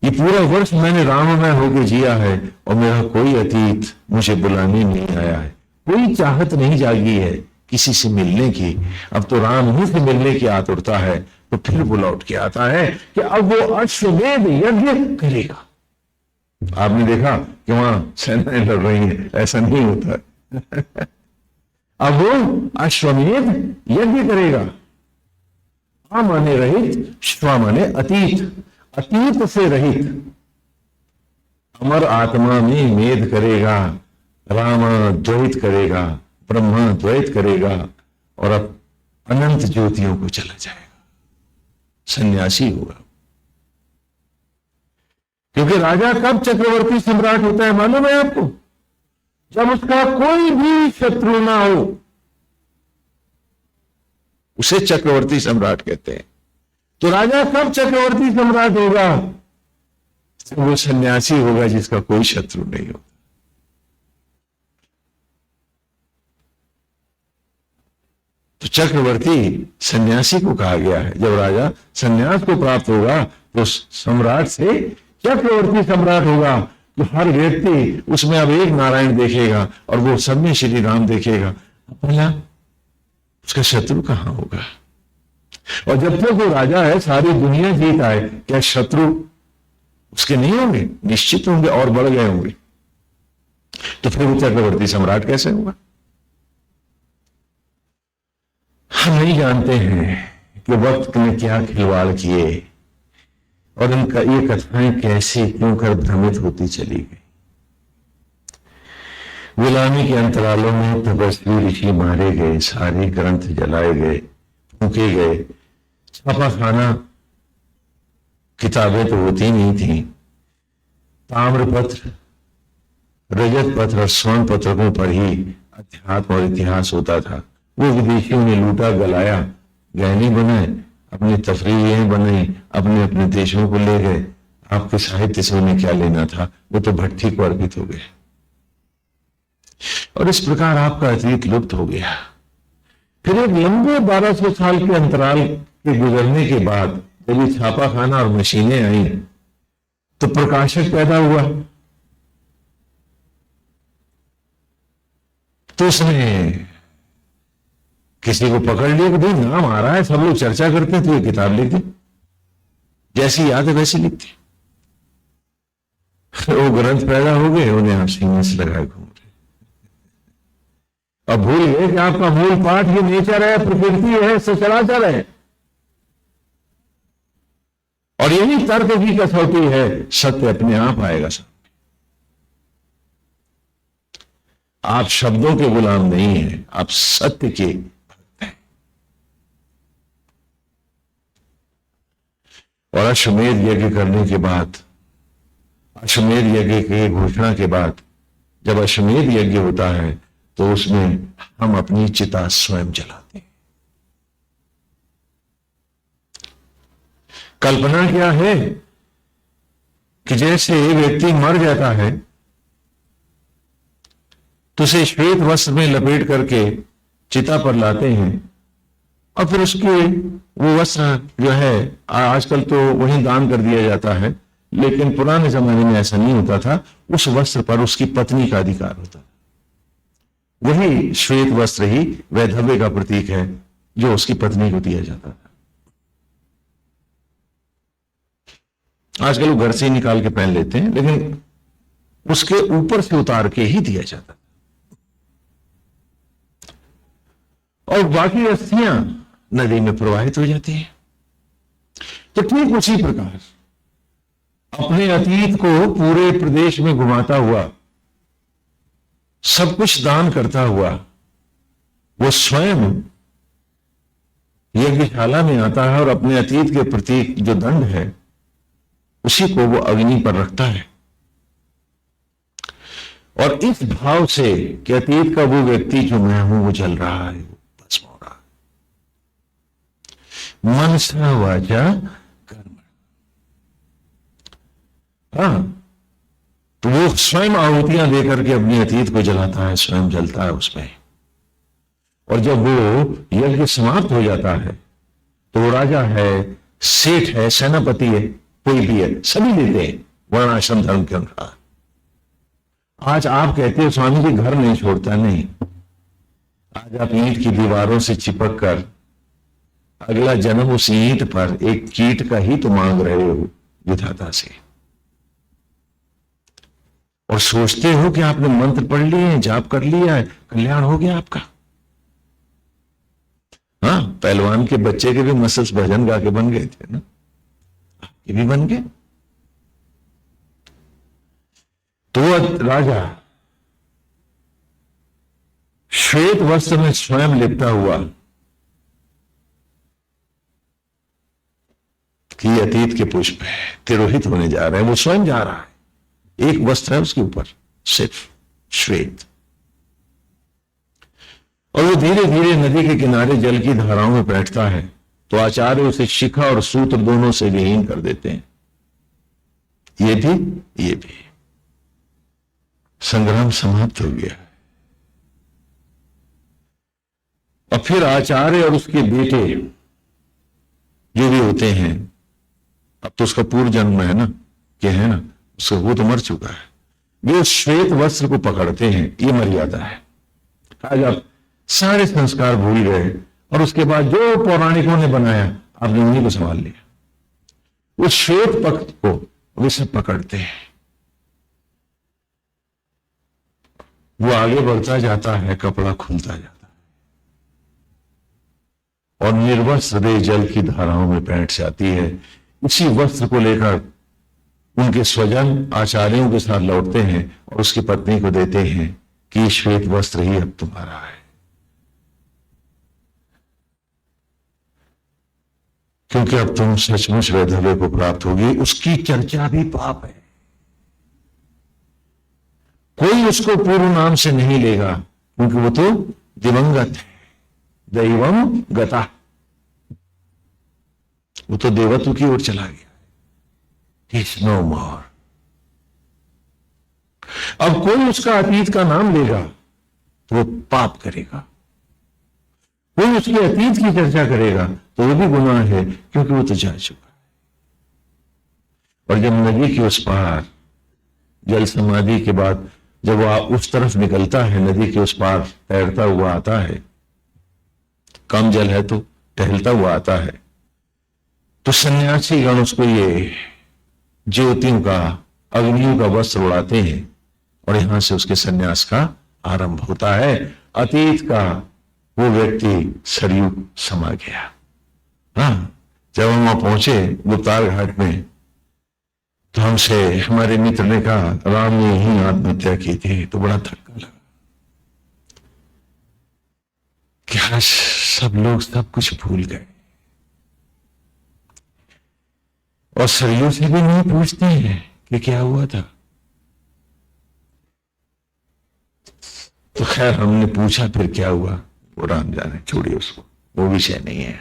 ये पूरा वर्ष मैंने राममय होकर जिया है और मेरा कोई अतीत मुझे बुलाने नहीं आया है, कोई चाहत नहीं जागी है किसी से मिलने की, अब तो राम ही से मिलने की आतुरता है। तो फिर वो लौट के आता है कि अब वो अश्वमेध यज्ञ करेगा। आपने देखा कि वहां सेनाएं लड़ रही हैं, ऐसा नहीं होता। अब वो अश्वमेध यज्ञ करेगा। आ माने रहित, श्वा माने अतीत, अतीत से रहित अमर आत्मा में मेद करेगा, राम द्वैत करेगा, ब्रह्मा द्वैत करेगा, और अब अनंत ज्योतियों को चला जाएगा, सन्यासी होगा। क्योंकि राजा कब चक्रवर्ती सम्राट होता है मालूम है आपको? जब उसका कोई भी शत्रु ना हो, उसे चक्रवर्ती सम्राट कहते हैं। तो राजा कब चक्रवर्ती सम्राट होगा? वो सन्यासी होगा जिसका कोई शत्रु नहीं होगा। तो चक्रवर्ती सन्यासी को कहा गया है। जब राजा सन्यास को प्राप्त होगा तो सम्राट से चक्रवर्ती सम्राट होगा। तो हर व्यक्ति उसमें अब एक नारायण देखेगा और वो सब में श्री राम देखेगा। भला उसका शत्रु कहां होगा? और जब तक वो राजा है, सारी दुनिया जीत आए, क्या शत्रु उसके नहीं होंगे? निश्चित होंगे और बढ़ गए होंगे। तो फिर वो चक्रवर्ती सम्राट कैसे होगा? हम नहीं जानते हैं कि वक्त ने क्या खिलवाड़ किए और इनका ये कथाएं कैसे क्यों कर भ्रमित होती चली गई। गुलामी के अंतरालों में तपस्वी ऋषि मारे गए, सारे ग्रंथ जलाए गए, फूके गए, छापा खाना किताबें तो होती नहीं थी, ताम्रपत्र, रजत पत्र और स्वर्ण पत्रकों पर ही अध्यात्म और इतिहास होता था। वो विदेशियों ने लूटा गलाया, गहने बनाए, अपनी तफरीहें बनाई, अपने अपने देशों को ले गए। आपके साहित्य से उन्हें क्या लेना था? वो तो भट्टी को अर्पित हो गए। और इस प्रकार आपका अतीत लुप्त हो गया। फिर एक लंबे 1200 साल के अंतराल के गुजरने के बाद जब ये छापाखाना और मशीनें आई तो प्रकाशक पैदा हुआ। तो उसने किसी को पकड़ लिया कि भाई नाम आ रहा है, सब लोग चर्चा करते हैं, तो ये किताब लिख दी, जैसी याद है वैसी लिखती। वो ग्रंथ पैदा हो गए, उन्हें आप सीने से लगाए घूम रहे। अब भूल गए कि आपका मूल पाठ ये नेचर है, प्रकृति है, सचराचर है। और यही तर्क की कसौटी है, सत्य अपने आप आएगा। सब आप शब्दों के गुलाम नहीं हैं, आप सत्य के भक्त हैं। और अश्वमेध यज्ञ करने के बाद, अश्वमेध यज्ञ की घोषणा के बाद जब अश्वमेध यज्ञ होता है तो उसमें हम अपनी चिता स्वयं जलाते हैं। कल्पना क्या है कि जैसे व्यक्ति मर जाता है तो उसे श्वेत वस्त्र में लपेट करके चिता पर लाते हैं और फिर उसके वो वस्त्र जो है आजकल तो वहीं दान कर दिया जाता है, लेकिन पुराने जमाने में ऐसा नहीं होता था। उस वस्त्र पर उसकी पत्नी का अधिकार होता था। वही श्वेत वस्त्र ही वैधव्य का प्रतीक है जो उसकी पत्नी को दिया जाता था। आजकल वो घर से ही निकाल के पहन लेते हैं, लेकिन उसके ऊपर से उतार के ही दिया जाता था। और बाकी अस्थियां नदी में प्रवाहित हो जाती हैं। तो ठीक उसी प्रकार अपने अतीत को पूरे प्रदेश में घुमाता हुआ, सब कुछ दान करता हुआ, वो स्वयं यज्ञशाला में आता है और अपने अतीत के प्रति जो दंड है उसी को वो अग्नि पर रखता है। और इस भाव से कि अतीत का वो व्यक्ति जो मैं हूं वो जल रहा है, भस्म हो रहा है। मनसा वाचा कर्म। हाँ, तो वो स्वयं आहुतियां देकर के अपने अतीत को जलाता है, स्वयं जलता है उसमें। और जब वो यज्ञ समाप्त हो जाता है तो वो राजा है, सेठ है, सेनापति है, कोई भी है, सभी लेते हैं वर्णाश्रम धर्म के अनुसार। आज आप कहते हो स्वामी जी घर नहीं छोड़ता, नहीं। आज आप ईंट की दीवारों से चिपक कर अगला जन्म उस ईंट पर एक कीट का ही तो मांग रहे हो विधाता से, और सोचते हो कि आपने मंत्र पढ़ लिए, जाप कर लिया है, कल्याण हो गया आपका। हाँ, पहलवान के बच्चे के भी मसल्स भजन गा के बन गए थे ना, आपके भी बन गए। तो राजा श्वेत वस्त्र में स्वयं लिपटा हुआ कि अतीत के पुष्प है, तिरोहित होने जा रहे हैं, वो स्वयं जा रहा है। एक वस्त्र है उसके ऊपर, सिर्फ श्वेत। और वो धीरे धीरे नदी के किनारे जल की धाराओं में बैठता है तो आचार्य उसे शिखा और सूत्र दोनों से विहीन कर देते हैं। ये भी संग्राम समाप्त हो गया। और फिर आचार्य और उसके बेटे जो भी होते हैं, अब तो उसका पूर्व जन्म है ना, क्या है ना, उसका वो तो मर चुका है, वे उस श्वेत वस्त्र को पकड़ते हैं। ये मर्यादा है। आज आप सारे संस्कार भूल गए और उसके बाद जो पौराणिकों ने बनाया आपने उन्हीं को संभाल लिया। उस श्वेत पक्ष को वे सब पकड़ते हैं। वो आगे बढ़ता जाता है, कपड़ा खुलता जाता है और निर्वस्त्र देह जल की धाराओं में बैठ जाती है। इसी वस्त्र को लेकर उनके स्वजन आचार्यों के साथ लौटते हैं और उसकी पत्नी को देते हैं कि श्वेत वस्त्र ही अब तुम्हारा है, क्योंकि अब तुम सचमुच वैधव्य को प्राप्त होगी। उसकी चर्चा भी पाप है, कोई उसको पूर्व नाम से नहीं लेगा, क्योंकि वो तो दिवंगत है, दैवम गता, वो तो देवत्व की ओर चला गया। He is no more। अब कोई उसका अतीत का नाम लेगा तो वो पाप करेगा, कोई उसके अतीत की चर्चा करेगा तो वो भी गुनाह है, क्योंकि वो तो जा चुका है। और जब नदी के उस पार जल समाधि के बाद जब वो उस तरफ निकलता है, नदी के उस पार तैरता हुआ आता है, कम जल है तो टहलता हुआ आता है, तो सन्यासी गण उसको ये ज्योतियों का, अग्नियों का वस्त्र उड़ाते हैं और यहां से उसके सन्यास का आरंभ होता है। अतीत का वो व्यक्ति सरयू समा गया। हाँ, जब हम वहां पहुंचे गुप्तार घाट में तो हमसे हमारे मित्र ने कहा राम ने ही आत्महत्या की थी, तो बड़ा धक्का लगा कि आज सब लोग सब कुछ भूल गए। और सरयू से भी नहीं पूछते हैं कि क्या हुआ था। तो खैर हमने पूछा फिर क्या हुआ, वो राम जाने, छोड़िए उसको, वो विषय नहीं है।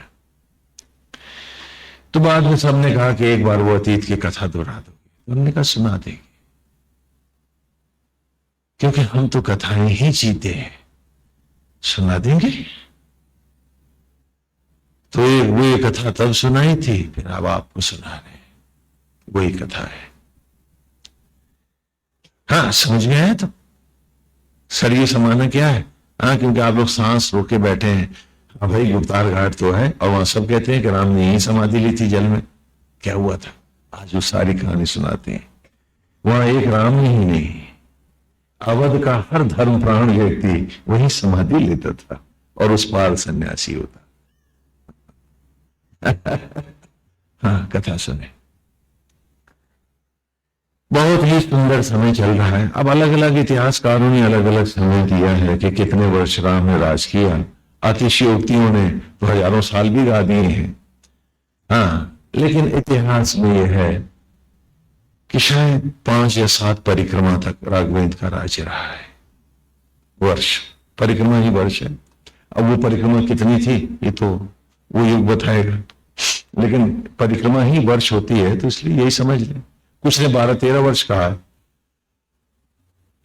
तो बाद में सबने कहा कि एक बार वो अतीत की कथा दोहरा दो। तो हमने कहा सुना देंगे, क्योंकि हम तो कथाएं ही जीते हैं, सुना देंगे। तो वो ये कथा तब सुनाई थी, फिर अब आपको सुना रहे, वही कथा है। हाँ समझ गए हैं? तो सर ये समाना क्या है? हाँ, क्योंकि आप लोग सांस रोके बैठे हैं। हाँ भाई, गुप्तार घाट तो है और वहां सब कहते हैं कि राम ने यही समाधि ली थी जल में। क्या हुआ था? आज वो सारी कहानी सुनाते हैं। वहां एक राम ही नहीं, अवध का हर धर्म प्राण व्यक्ति वही समाधि लेता था और उस पार सन्यासी होता। हाँ, कथा सुने। बहुत ही सुंदर समय चल रहा है। अब अलग अलग इतिहासकारों ने अलग अलग समय दिया है कि कितने वर्ष राम ने राज किया। अतिशयोक्तियों ने तो हजारों साल भी गा दिए हैं। हाँ, लेकिन इतिहास में यह है कि शायद 5 या 7 परिक्रमा तक राघवेंद्र का राज्य रहा है। वर्ष, परिक्रमा ही वर्ष है। अब वो परिक्रमा कितनी थी ये तो वो युग बताएगा, लेकिन परिक्रमा ही वर्ष होती है, तो इसलिए यही समझ लें। कुछ ने 12-13 वर्ष कहा,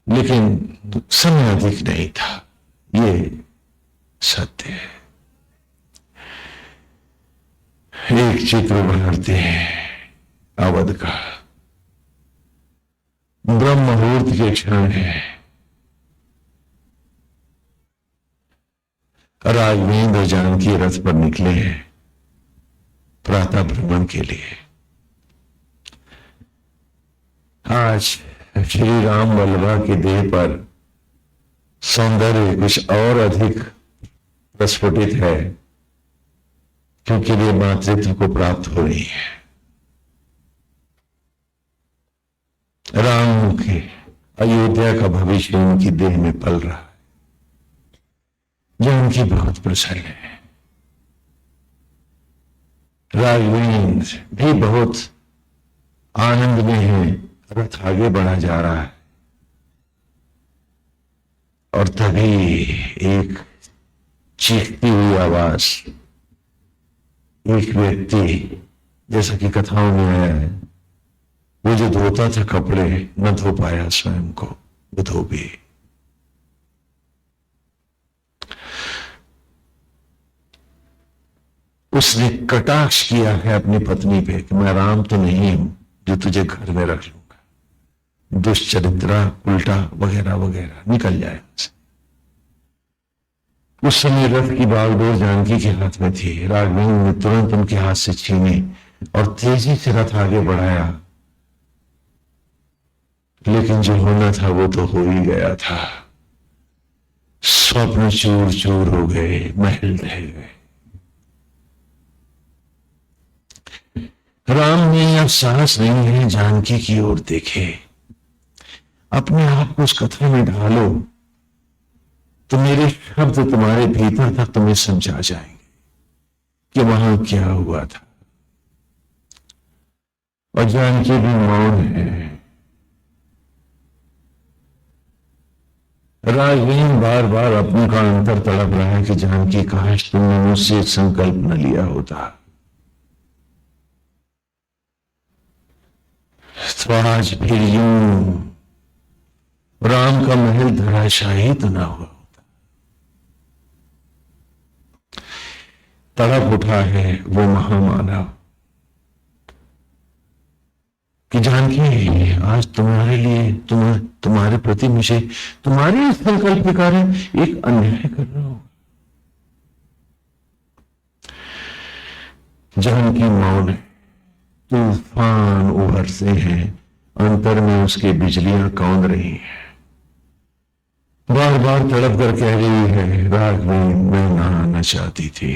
लेकिन समय अधिक नहीं था, ये सत्य है। एक चित्र बनाते हैं अवध का, ब्रह्म मुहूर्त के क्षण है। राघवेंद्र जानकी रथ पर निकले हैं प्रातः भ्रमण के लिए। आज श्री राम वल्लभा की देह पर सौंदर्य कुछ और अधिक प्रस्फुटित है, क्योंकि वे मातृत्व को प्राप्त हो रही है। राम के अयोध्या का भविष्य उनकी देह में पल रहा है। जानकी बहुत प्रसन्न है। राघवेंद्र भी बहुत आनंद में है। रथ आगे बढ़ा जा रहा है और तभी एक चीखती हुई आवाज, एक व्यक्ति, जैसा कि कथाओं में आया है, वो जो धोता था कपड़े न धो पाया स्वयं को, वो धो भी। उसने कटाक्ष किया है अपनी पत्नी पे कि मैं राम तो नहीं हूं जो तुझे घर में रख लूंगा, दुष्चरित्रा, उल्टा वगैरह वगैरह, निकल जाए। उस समय रथ की बागडोर जानकी के हाथ में थी। राघवेंद्र ने तुरंत उनके हाथ से छीनी और तेजी से रथ आगे बढ़ाया, लेकिन जो होना था वो तो हो ही गया था। स्वप्न चूर चूर हो गए, महल ढह गए। राम ने अब साहस नहीं है जानकी की ओर देखे। अपने आप को उस कथा में ढालो तो मेरे शब्द तुम्हारे भीतर तक तुम्हें समझा जाएंगे कि वहां क्या हुआ था। और जानकी भी मौन है। राघवेंद्र बार बार अपने का अंतर तड़प रहा है कि जानकी, काश तुमने मुझसे संकल्प न लिया होता तो आज फिर यूं राम का महल धराशायी तो ना हुआ होता। तड़प उठा है वो महामानव कि जानकी, आज तुम्हारे लिए, तुम्हारे प्रति मुझे तुम्हारे संकल्प के कारण एक अन्याय कर रहा हूं। जानकी मौन है। तूफान उभरते हैं, अंतर में उसके बिजलियां कौंध रही हैं। बार बार तड़प कर कह रही है, राघवेंद्र मैं नहाना चाहती थी।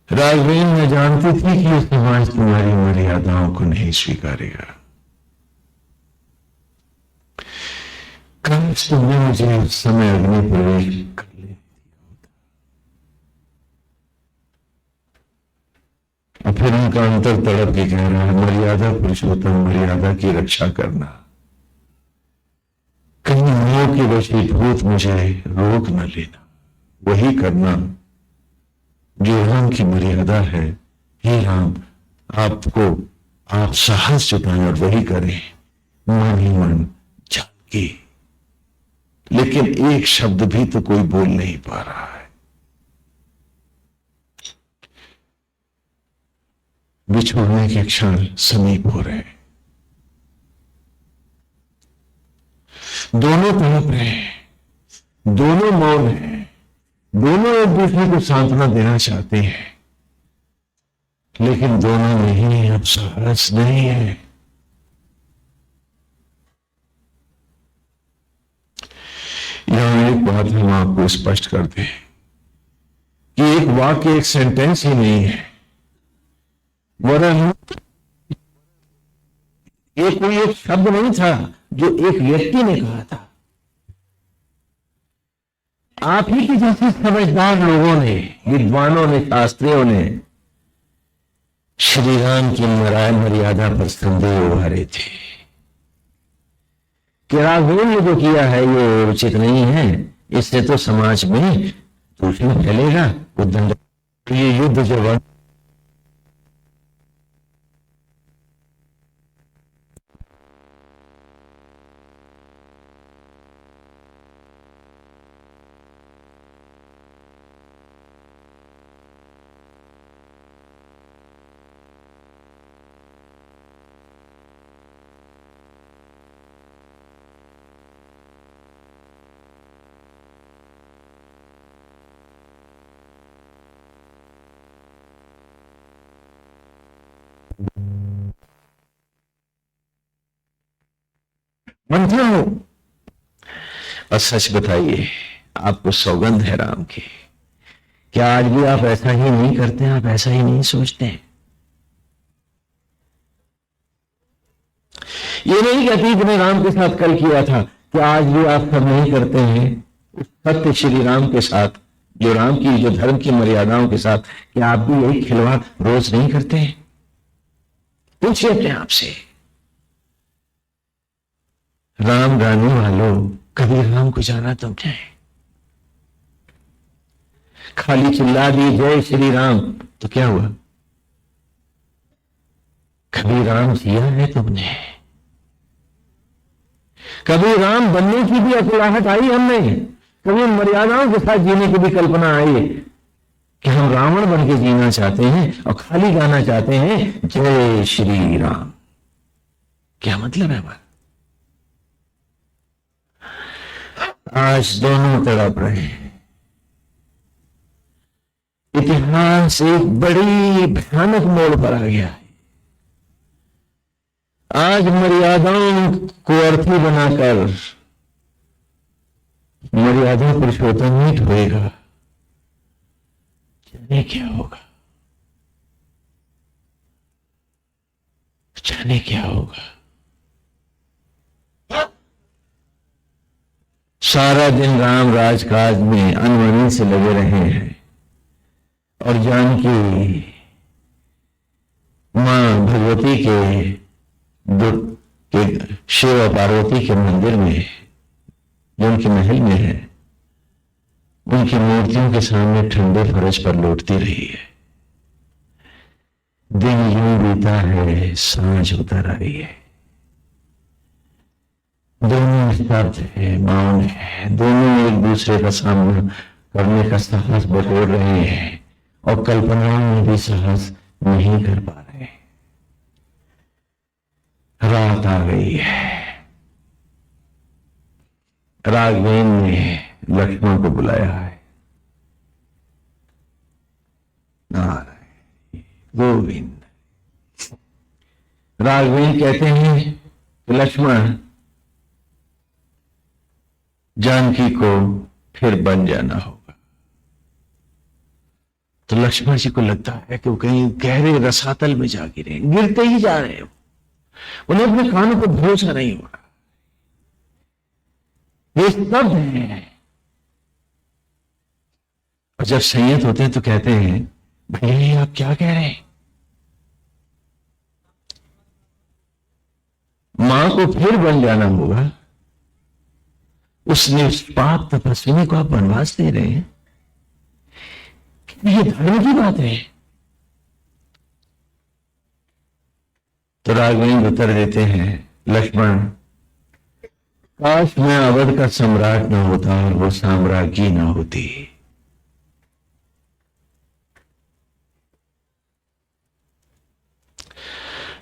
राघवेंद्र मैं जानती थी कि यह समाज तुम्हारी मर्यादाओं को नहीं स्वीकारेगा। काश तुमने मुझे उस समय अग्नि प्रवेश कर लिया होता। और फिर उनका अंतर तड़प के कह रहा है, मर्यादा पुरुषोत्तम, मर्यादा की रक्षा करना, कहीं मोह के वशीभूत मुझे रोक न लेना, वही करना जो राम की मर्यादा है। हे राम, आपको आप साहस जुटाएं और वही करें, मन ही मन जान के। लेकिन एक शब्द भी तो कोई बोल नहीं पा रहा है। बिछोड़ने के क्षण समीप हो रहे हैं, दोनों तड़प रहे हैं, दोनों मौन हैं, दोनों एक दूसरे को सांत्वना देना चाहते हैं, लेकिन दोनों में ही अब साहस नहीं है। यहां एक बात हम आपको स्पष्ट कर दें कि एक वाक्य, एक सेंटेंस ही नहीं है, वरन ये कोई एक शब्द नहीं था जो एक व्यक्ति ने कहा था। आप ही की जैसे समझदार लोगों ने, विद्वानों ने, शास्त्रियों ने श्री राम की मर्यादा पर संदेह उभारे थे कि राघवेंद्र ने जो किया है ये उचित नहीं है, इससे तो समाज में दूषण फैलेगा, उद्दंड, ये युद्ध जब मंथन हो। और सच बताइए, आपको सौगंध है राम की, क्या आज भी आप ऐसा ही नहीं करते हैं, आप ऐसा ही नहीं सोचते हैं? ये नहीं कि अतीत ने राम के साथ कल किया था, क्या आज भी आप सब नहीं करते हैं उस सत्य श्री राम के साथ, जो राम की, जो धर्म की मर्यादाओं के साथ, क्या आप भी यही खिलवाड़ रोज नहीं करते हैं? पूछिए अपने आप से। राम गाने वालों, कभी राम को जाना तुमने? खाली चिल्ला दिए जय श्री राम तो क्या हुआ? कभी राम जिया है तुमने? कभी राम बनने की भी अकुलाहट आई हमें? कभी मर्यादाओं के साथ जीने की भी कल्पना आई कि हम रावण बन के जीना चाहते हैं और खाली गाना चाहते हैं जय श्री राम? क्या मतलब है हमारा? आज दोनों तड़प रहे हैं। इतिहास एक बड़ी भयानक मोड़ पर आ गया है। आज मर्यादाओं को अर्थी बनाकर मर्यादा पुरुषोत्तम ही ढोएगा, जाने क्या होगा, जाने क्या होगा। सारा दिन राम राजकाज में अनमनी से लगे रहे हैं और जानकी मां भगवती के शिव और पार्वती के मंदिर में, जो उनके महल में है, उनकी मूर्तियों के सामने ठंडे फर्श पर लौटती रही है। दिन यूं बीता है, सांझ उतर आई है, दोनों निस्तब्ध है, मौन है, दोनों एक दूसरे का सामना करने का साहस बटोर रहे हैं और कल्पनाओं में भी साहस नहीं कर पा रहे। रात आ गई है। राघवेंद्र ने लक्ष्मण को बुलाया है। नारायण गोविंद। राघवेंद्र कहते हैं कि लक्ष्मण, जानकी को फिर बन जाना होगा। तो लक्ष्मण जी को लगता है कि वो कहीं गहरे रसातल में जा गिरे, गिरते ही जा रहे हो, उन्हें अपने कानों पर भरोसा नहीं हो रहा। ये सब है। और जब संयत होते हैं तो कहते हैं, भैया आप क्या कह रहे हैं? मां को फिर बन जाना होगा। उस निष्पाप तपस्विनी को आप वनवास दे रहे हैं, ये धर्म की बात है। तो राघवेंद्र उत्तर देते हैं, लक्ष्मण, काश मैं अवध का सम्राट न होता और वो साम्राज्ञी न होती।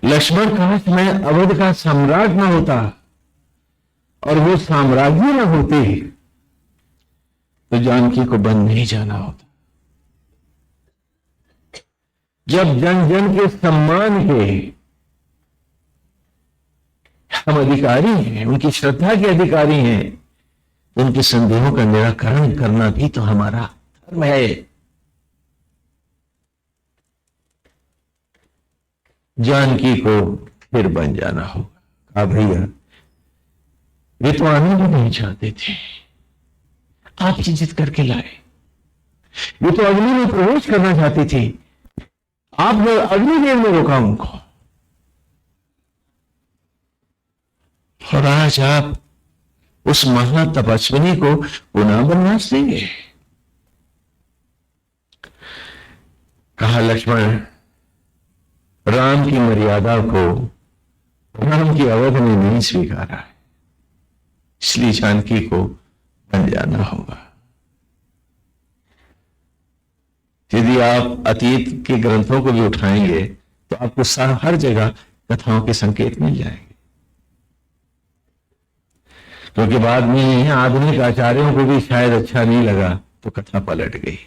लक्ष्मण, काश मैं अवध का सम्राट न होता और वो साम्राज्य न होते तो जानकी को वन नहीं जाना होता। जब जन जन के सम्मान के हम अधिकारी हैं, उनकी श्रद्धा के अधिकारी हैं, तो उनके संदेहों का निराकरण करना भी तो हमारा धर्म है। जानकी को फिर बन जाना होगा। कहा, भैया वे तो आना भी नहीं चाहते थे, आप जिद करके लाए। ये तो अग्नि में प्रवेश करना चाहती थी, आपने अग्निदेव में रोका उनको। और आज आप उस महातपस्विनी को पुनः वनवास देंगे। कहा, लक्ष्मण, राम की मर्यादा को राम की अवध ने नहीं स्वीकारा है, इसलिए जानकी को बन जाना होगा। यदि आप अतीत के ग्रंथों को भी उठाएंगे तो आपको हर जगह कथाओं के संकेत मिल जाएंगे, क्योंकि बाद में आधुनिक आचार्यों को भी शायद अच्छा नहीं लगा तो कथा पलट गई।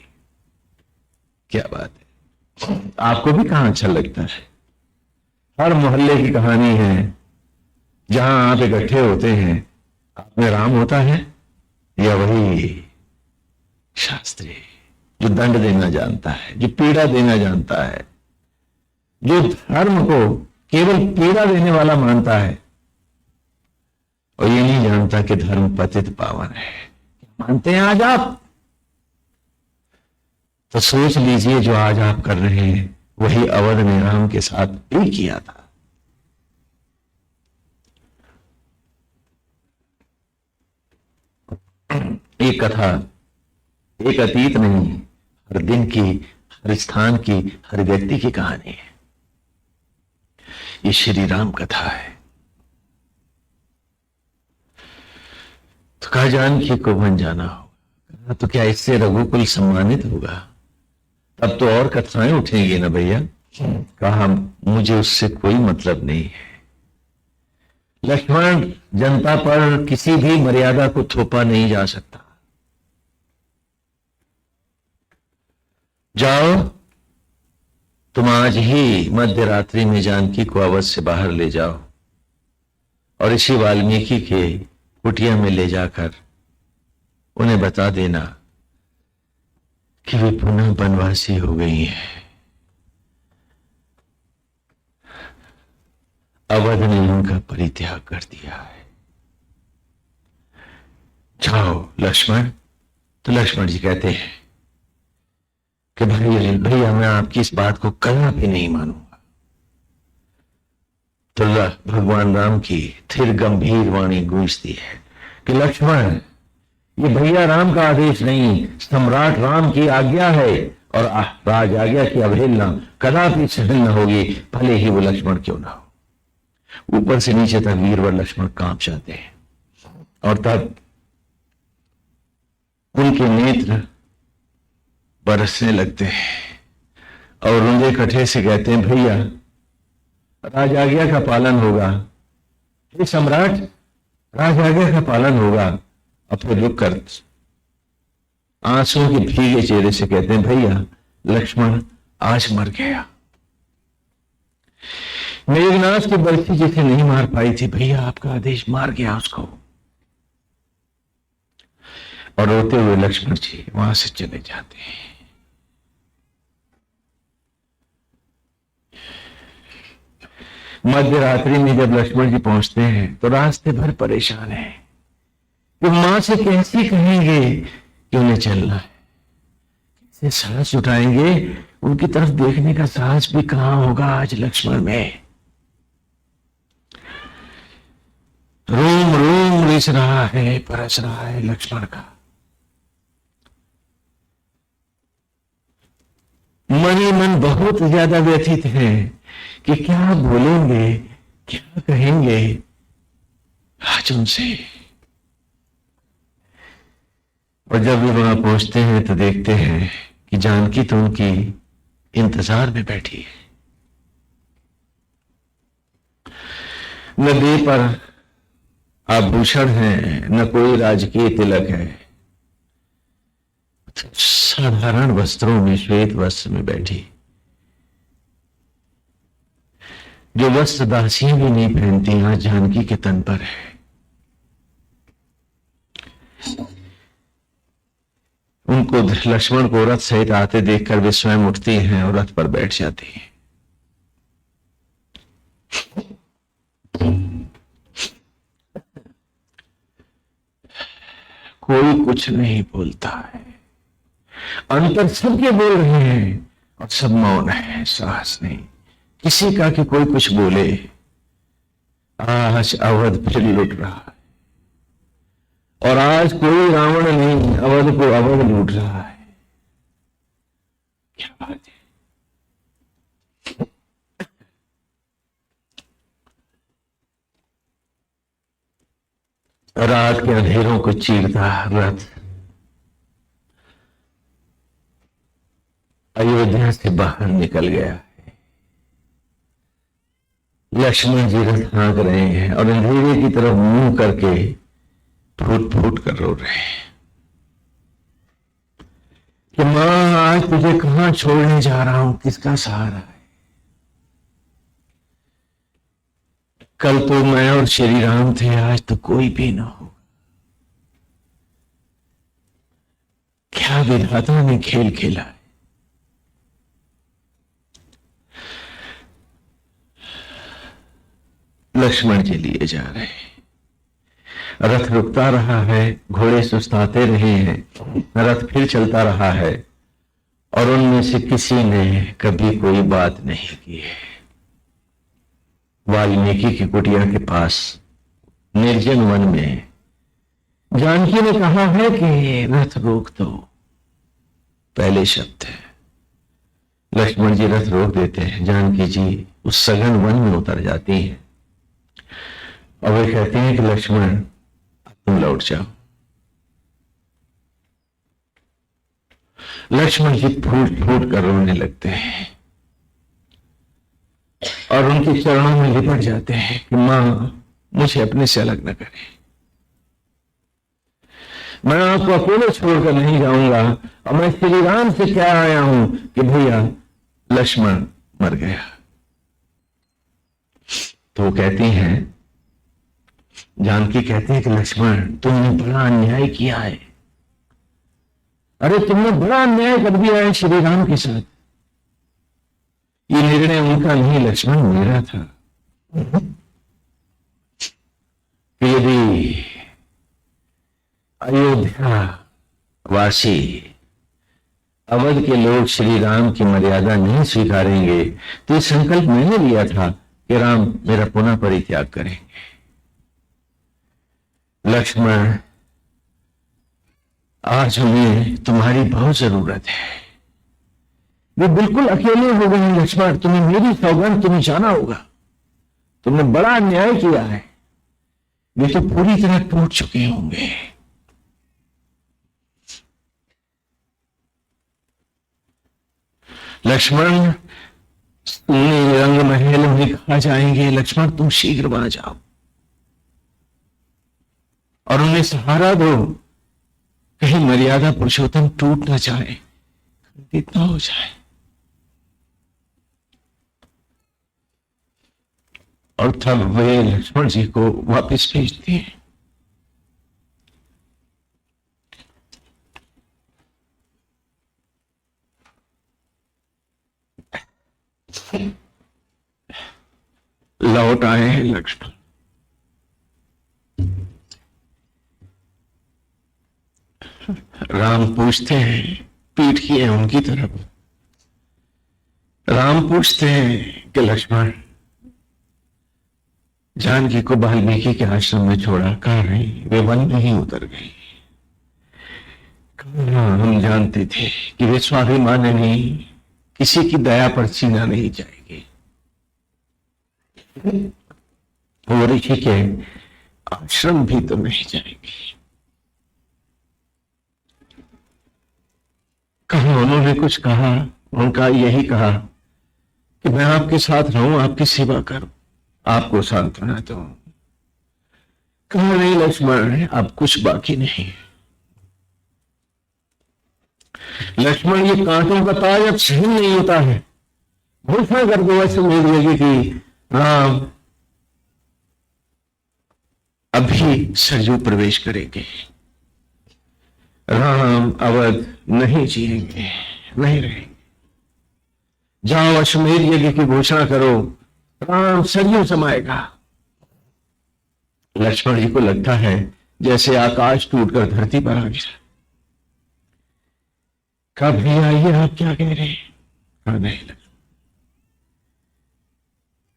क्या बात है, आपको भी कहां अच्छा लगता है? हर मोहल्ले की कहानी है जहां आप इकट्ठे होते हैं, आप में राम होता है या वही शास्त्री जो दंड देना जानता है, जो पीड़ा देना जानता है, जो धर्म को केवल पीड़ा देने वाला मानता है और ये नहीं जानता कि धर्म पतित पावन है। मानते हैं आज आप? तो सोच लीजिए, जो आज आप कर रहे हैं वही अवध ने राम के साथ भी किया था। एक कथा एक अतीत नहीं, हर दिन की, हर स्थान की, हर व्यक्ति की कहानी है। ये श्री राम कथा है। तो कहा, जानकी को बन जाना होगा। तो क्या इससे रघुकुल सम्मानित होगा? तब तो और कथाएं उठेंगी ना भैया। कहा, मुझे उससे कोई मतलब नहीं है। लक्ष्मण, जनता पर किसी भी मर्यादा को थोपा नहीं जा सकता। जाओ, तुम आज ही मध्य रात्रि में जानकी को अवध से बाहर ले जाओ और इसी वाल्मीकि के कुटिया में ले जाकर उन्हें बता देना कि वे पुनः वनवासी हो गई हैं। अवध ने उनका परित्याग कर दिया है। जाओ लक्ष्मण। तो लक्ष्मण जी कहते हैं कि भैया मैं आपकी इस बात को कदापि नहीं मानूंगा। तो भगवान राम की फिर गंभीर वाणी गूंजती है कि लक्ष्मण, ये भैया राम का आदेश नहीं, सम्राट राम की आज्ञा है और राज आज्ञा की अवहेलना कदापि सहन न होगी, भले ही वो लक्ष्मण क्यों ना हो। ऊपर से नीचे तक वीरवर लक्ष्मण कांप जाते हैं और तब उनके नेत्र बरसने लगते हैं और रुंधे कठे से कहते हैं, भैया राज आज्ञा का पालन होगा, हे सम्राट राज आज्ञा का पालन होगा। और फिर रुक कर आंसुओं के भीगे चेहरे से कहते हैं, भैया लक्ष्मण आज मर गया। मेघनाथ की बरसी जिसे नहीं मार पाई थी, भैया आपका आदेश मार गया उसको। और रोते हुए लक्ष्मण जी वहां से चले जाते हैं। मध्य रात्रि में जब लक्ष्मण जी पहुंचते हैं तो रास्ते भर परेशान हैं कि मां से कैसे कहेंगे कि उन्हें चलना है, कैसे साहस उठाएंगे, उनकी तरफ देखने का साहस भी कहां होगा आज लक्ष्मण में। परस रहा है लक्ष्मण का। मन ही मन बहुत ज्यादा व्यथित है कि क्या बोलेंगे, क्या कहेंगे आज उनसे। और जब भी वहां पहुंचते हैं तो देखते हैं कि जानकी तो उनकी इंतजार में बैठी है। न देह पर आभूषण है, न कोई राजकीय तिलक है, साधारण वस्त्रों में, श्वेत वस्त्र में बैठी, जो वस्त्र दासियां भी नहीं पहनती, आज जानकी के तन पर है। उनको लक्ष्मण को रथ सहित आते देखकर वे स्वयं उठती हैं और रथ पर बैठ जाती हैं। कोई कुछ नहीं बोलता है, अंतर सबके बोल रहे हैं और सब मौन है, साहस नहीं किसी का कि कोई कुछ बोले। आज अवध फिर लुट रहा है और आज कोई रावण नहीं, अवध को अवध लूट रहा है। क्या बात है। रात के अंधेरों को चीरता रथ अयोध्या से बाहर निकल गया है। लक्ष्मण जी रथ हाँक रहे हैं और अंधेरे की तरफ मुंह करके फूट फूट कर रो रहे हैं कि मां आज तुझे कहां छोड़ने जा रहा हूं, किसका सहारा है। कल तो मैं और श्री राम थे, आज तो कोई भी ना हो। क्या विधाता ने खेल खेला है। लक्ष्मण जी लिए जा रहे हैं, रथ रुकता रहा है, घोड़े सुस्ताते रहे हैं, रथ फिर चलता रहा है और उनमें से किसी ने कभी कोई बात नहीं की है। वाल्मीकि की कुटिया के पास निर्जन वन में जानकी ने कहा है कि रथ रोक दो, पहले शब्द है। लक्ष्मण जी रथ रोक देते हैं, जानकी जी उस सघन वन में उतर जाती हैं और वे कहते हैं कि लक्ष्मण तुम लौट जाओ। लक्ष्मण जी फूट फूट कर रोने लगते हैं और उनके चरणों में लिपट जाते हैं कि मां मुझे अपने से अलग न करें, मैं आपको अकेले छोड़कर नहीं जाऊंगा। और मैं श्री राम से क्या आया हूं कि भैया लक्ष्मण मर गया। तो वो कहती हैं, जानकी कहती है कि लक्ष्मण तुमने बड़ा अन्याय किया है। अरे तुमने बड़ा अन्याय कर दिया है श्री राम के साथ। ये निर्णय उनका नहीं, लक्ष्मण मेरा था कि यदि अयोध्या वासी अवध के लोग श्री राम की मर्यादा नहीं स्वीकारेंगे तो ये संकल्प मैंने लिया था कि राम मेरा पुनः परित्याग करेंगे। लक्ष्मण आज हमें तुम्हारी बहुत जरूरत है। वे बिल्कुल अकेले हो गए हैं लक्ष्मण, तुम्हें मेरी सौगंध, तुम्हें जाना होगा, तुमने बड़ा अन्याय किया है। वे तो पूरी तरह टूट चुके होंगे। लक्ष्मण रंग महल में कहा जाएंगे, लक्ष्मण तुम शीघ्र वहां जाओ और उन्हें सहारा दो, कहीं मर्यादा पुरुषोत्तम टूट ना जाए, खंडित ना हो जाए। और तब वे लक्ष्मण जी को वापस भेजते हैं। लौट आए हैं लक्ष्मण। राम पूछते हैं, पीठ किए उनकी तरफ, राम पूछते हैं कि लक्ष्मण जानकी को वाल्मीकि के आश्रम में छोड़ा, कहा नहीं, वे वन में ही उतर गई। हम जानते थे कि वे स्वाभिमानी, किसी की दया पर छीना नहीं जाएगी। वो ऋषि के आश्रम भी तो नहीं जाएगी। कहा उन्होंने कुछ कहा, उनका यही कहा कि मैं आपके साथ रहूं, आपकी सेवा करूं, आपको सांत्वना दूं। कहा नहीं लक्ष्मण, अब कुछ बाकी नहीं। लक्ष्मण, ये कांटों का ताज अब सहन नहीं होता है। घोषणा कर दो ऐसे मेरी लगी कि राम अभी सरयू प्रवेश करेंगे, राम अवध नहीं जिएंगे, नहीं रहेंगे। जाओ अश्वमेध यज्ञ की घोषणा करो, राम सरयू समाएगा। लक्ष्मण जी को लगता है जैसे आकाश टूटकर धरती पर आ गिरा। कब भी आइए, आप क्या कह रहे हैं? हाँ नहीं लक्ष्मण।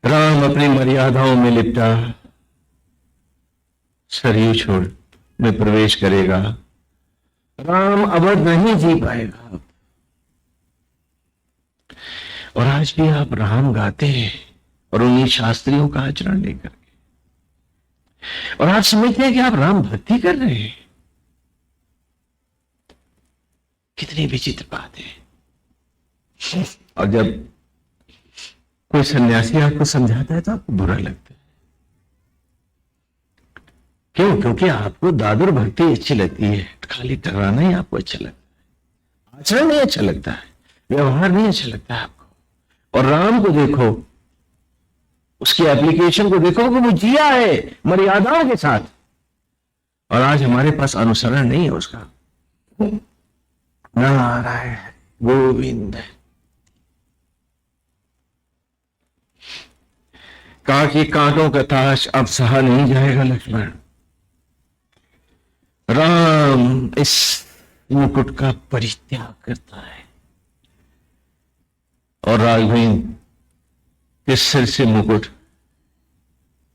राम अपनी मर्यादाओं में लिपटा सरयू छोड़ में प्रवेश करेगा। राम अवध नहीं जी पाएगा। और आज भी आप राम गाते हैं और उन्हीं शास्त्रियों का आचरण नहीं करके, और आप समझते हैं कि आप राम भक्ति कर रहे हैं। कितनी विचित्र बात है। और जब कोई सन्यासी आपको समझाता है तो आपको बुरा लगता है। क्यों? क्योंकि आपको दादुर भक्ति अच्छी लगती है, खाली टकराना ही आपको अच्छा लगता है, आचरण नहीं अच्छा लगता है, व्यवहार नहीं अच्छा लगता है आपको। और राम को देखो, उसकी एप्लीकेशन को देखो कि वो जिया है मर्यादाओं के साथ, और आज हमारे पास अनुसरण नहीं है उसका। नारायण गोविंद। कहा कि कांटों का ताज अब सहा नहीं जाएगा लक्ष्मण। राम इस मुकुट का परित्याग करता है और राघवेंद्र के सिर से मुकुट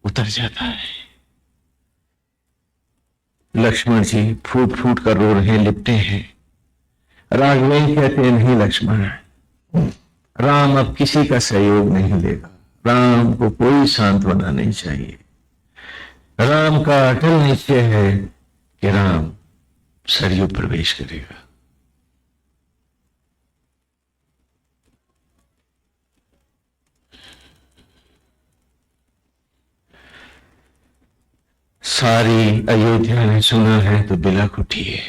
उतर जाता है। लक्ष्मण जी फूट फूट कर रो रहे हैं, लिपटे हैं। राघवेंद्र कहते हैं नहीं लक्ष्मण, राम अब किसी का सहयोग नहीं लेगा, राम को कोई सांत्वना नहीं चाहिए। राम का अटल निश्चय है कि राम सरयू प्रवेश करेगा। सारी अयोध्या ने सुना है तो बिलख उठी है।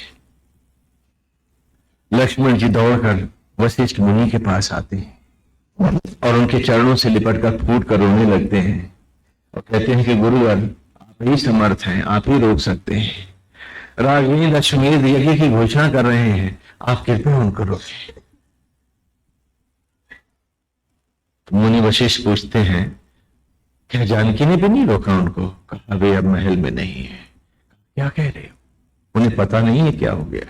लक्ष्मण जी दौड़कर वशिष्ठ मुनि के पास आते हैं और उनके चरणों से लिपटकर फूट कर रोने लगते हैं और कहते हैं कि गुरुवर आप ही समर्थ हैं, आप ही रोक सकते हैं। राघवेंद्र अश्वमेध यज्ञ की घोषणा कर रहे हैं, आप कृपया उनको रोकें। तो मुनि वशिष्ठ पूछते हैं क्या जानकी ने भी नहीं रोका उनको? कहा वे अब महल में नहीं है। क्या कह रहे हो? उन्हें पता नहीं है क्या हो गया?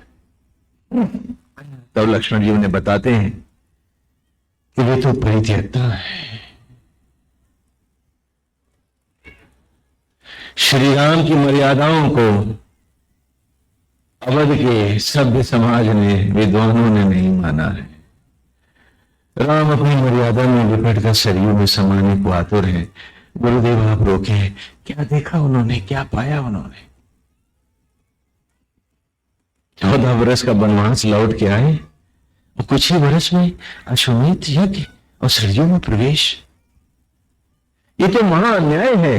तब लक्ष्मण जी उन्हें बताते हैं कि वे तो परित्यक्ता है। श्री राम की मर्यादाओं को अवध के सभ्य समाज ने, विद्वानों ने नहीं माना है। राम अपनी मर्यादा में लिपटकर सरयू में समाने को आतुर है। गुरुदेव आप रोके। क्या देखा उन्होंने, क्या पाया उन्होंने? 14 वर्ष का वनवास लौट के आए और कुछ ही वर्ष में अश्वमेध यज्ञ और सरयू में प्रवेश। ये तो महा अन्याय है।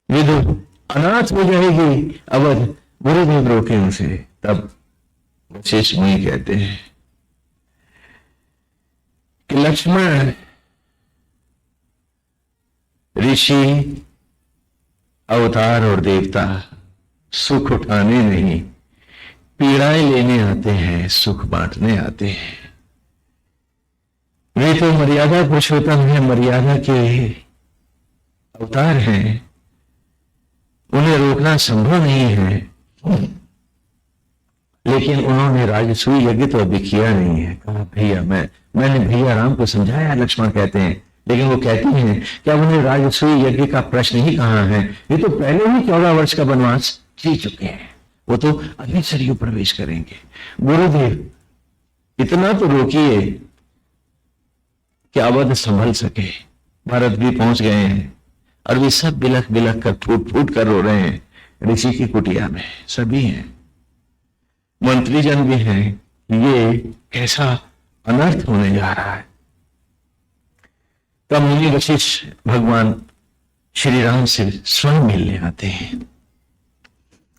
विदु अनाथ हो जाएगी अवध, गुरुदेव रोके उसे। तब वशिष्ठ मुनि कहते हैं कि लक्ष्मण ऋषि अवतार और देवता सुख उठाने नहीं, पीड़ाएं लेने आते हैं, सुख बांटने आते हैं। वे तो मर्यादा पुरुषोत्तम है, मर्यादा के अवतार हैं, उन्हें रोकना संभव नहीं है। लेकिन उन्होंने राजसूय यज्ञ तो अभी किया नहीं है। कहा भैया मैंने भैया राम को समझाया। लक्ष्मण कहते हैं लेकिन वो कहती हैं कि अब उन्हें राजसूय यज्ञ का प्रश्न ही कहाँ है, ये तो पहले ही 14 वर्ष का वनवास जी चुके हैं, वो तो अभी सरयू प्रवेश करेंगे। गुरुदेव इतना तो रोकिए कि अवध संभल सके। भारत भी पहुंच गए हैं और वे सब बिलख बिलख कर फूट फूट कर रो रहे हैं। ऋषि की कुटिया में सभी हैं, मंत्रीजन भी हैं। ये कैसा अनर्थ होने जा रहा है। तब मुनि वशिष्ठ भगवान श्री राम से स्वयं मिलने आते हैं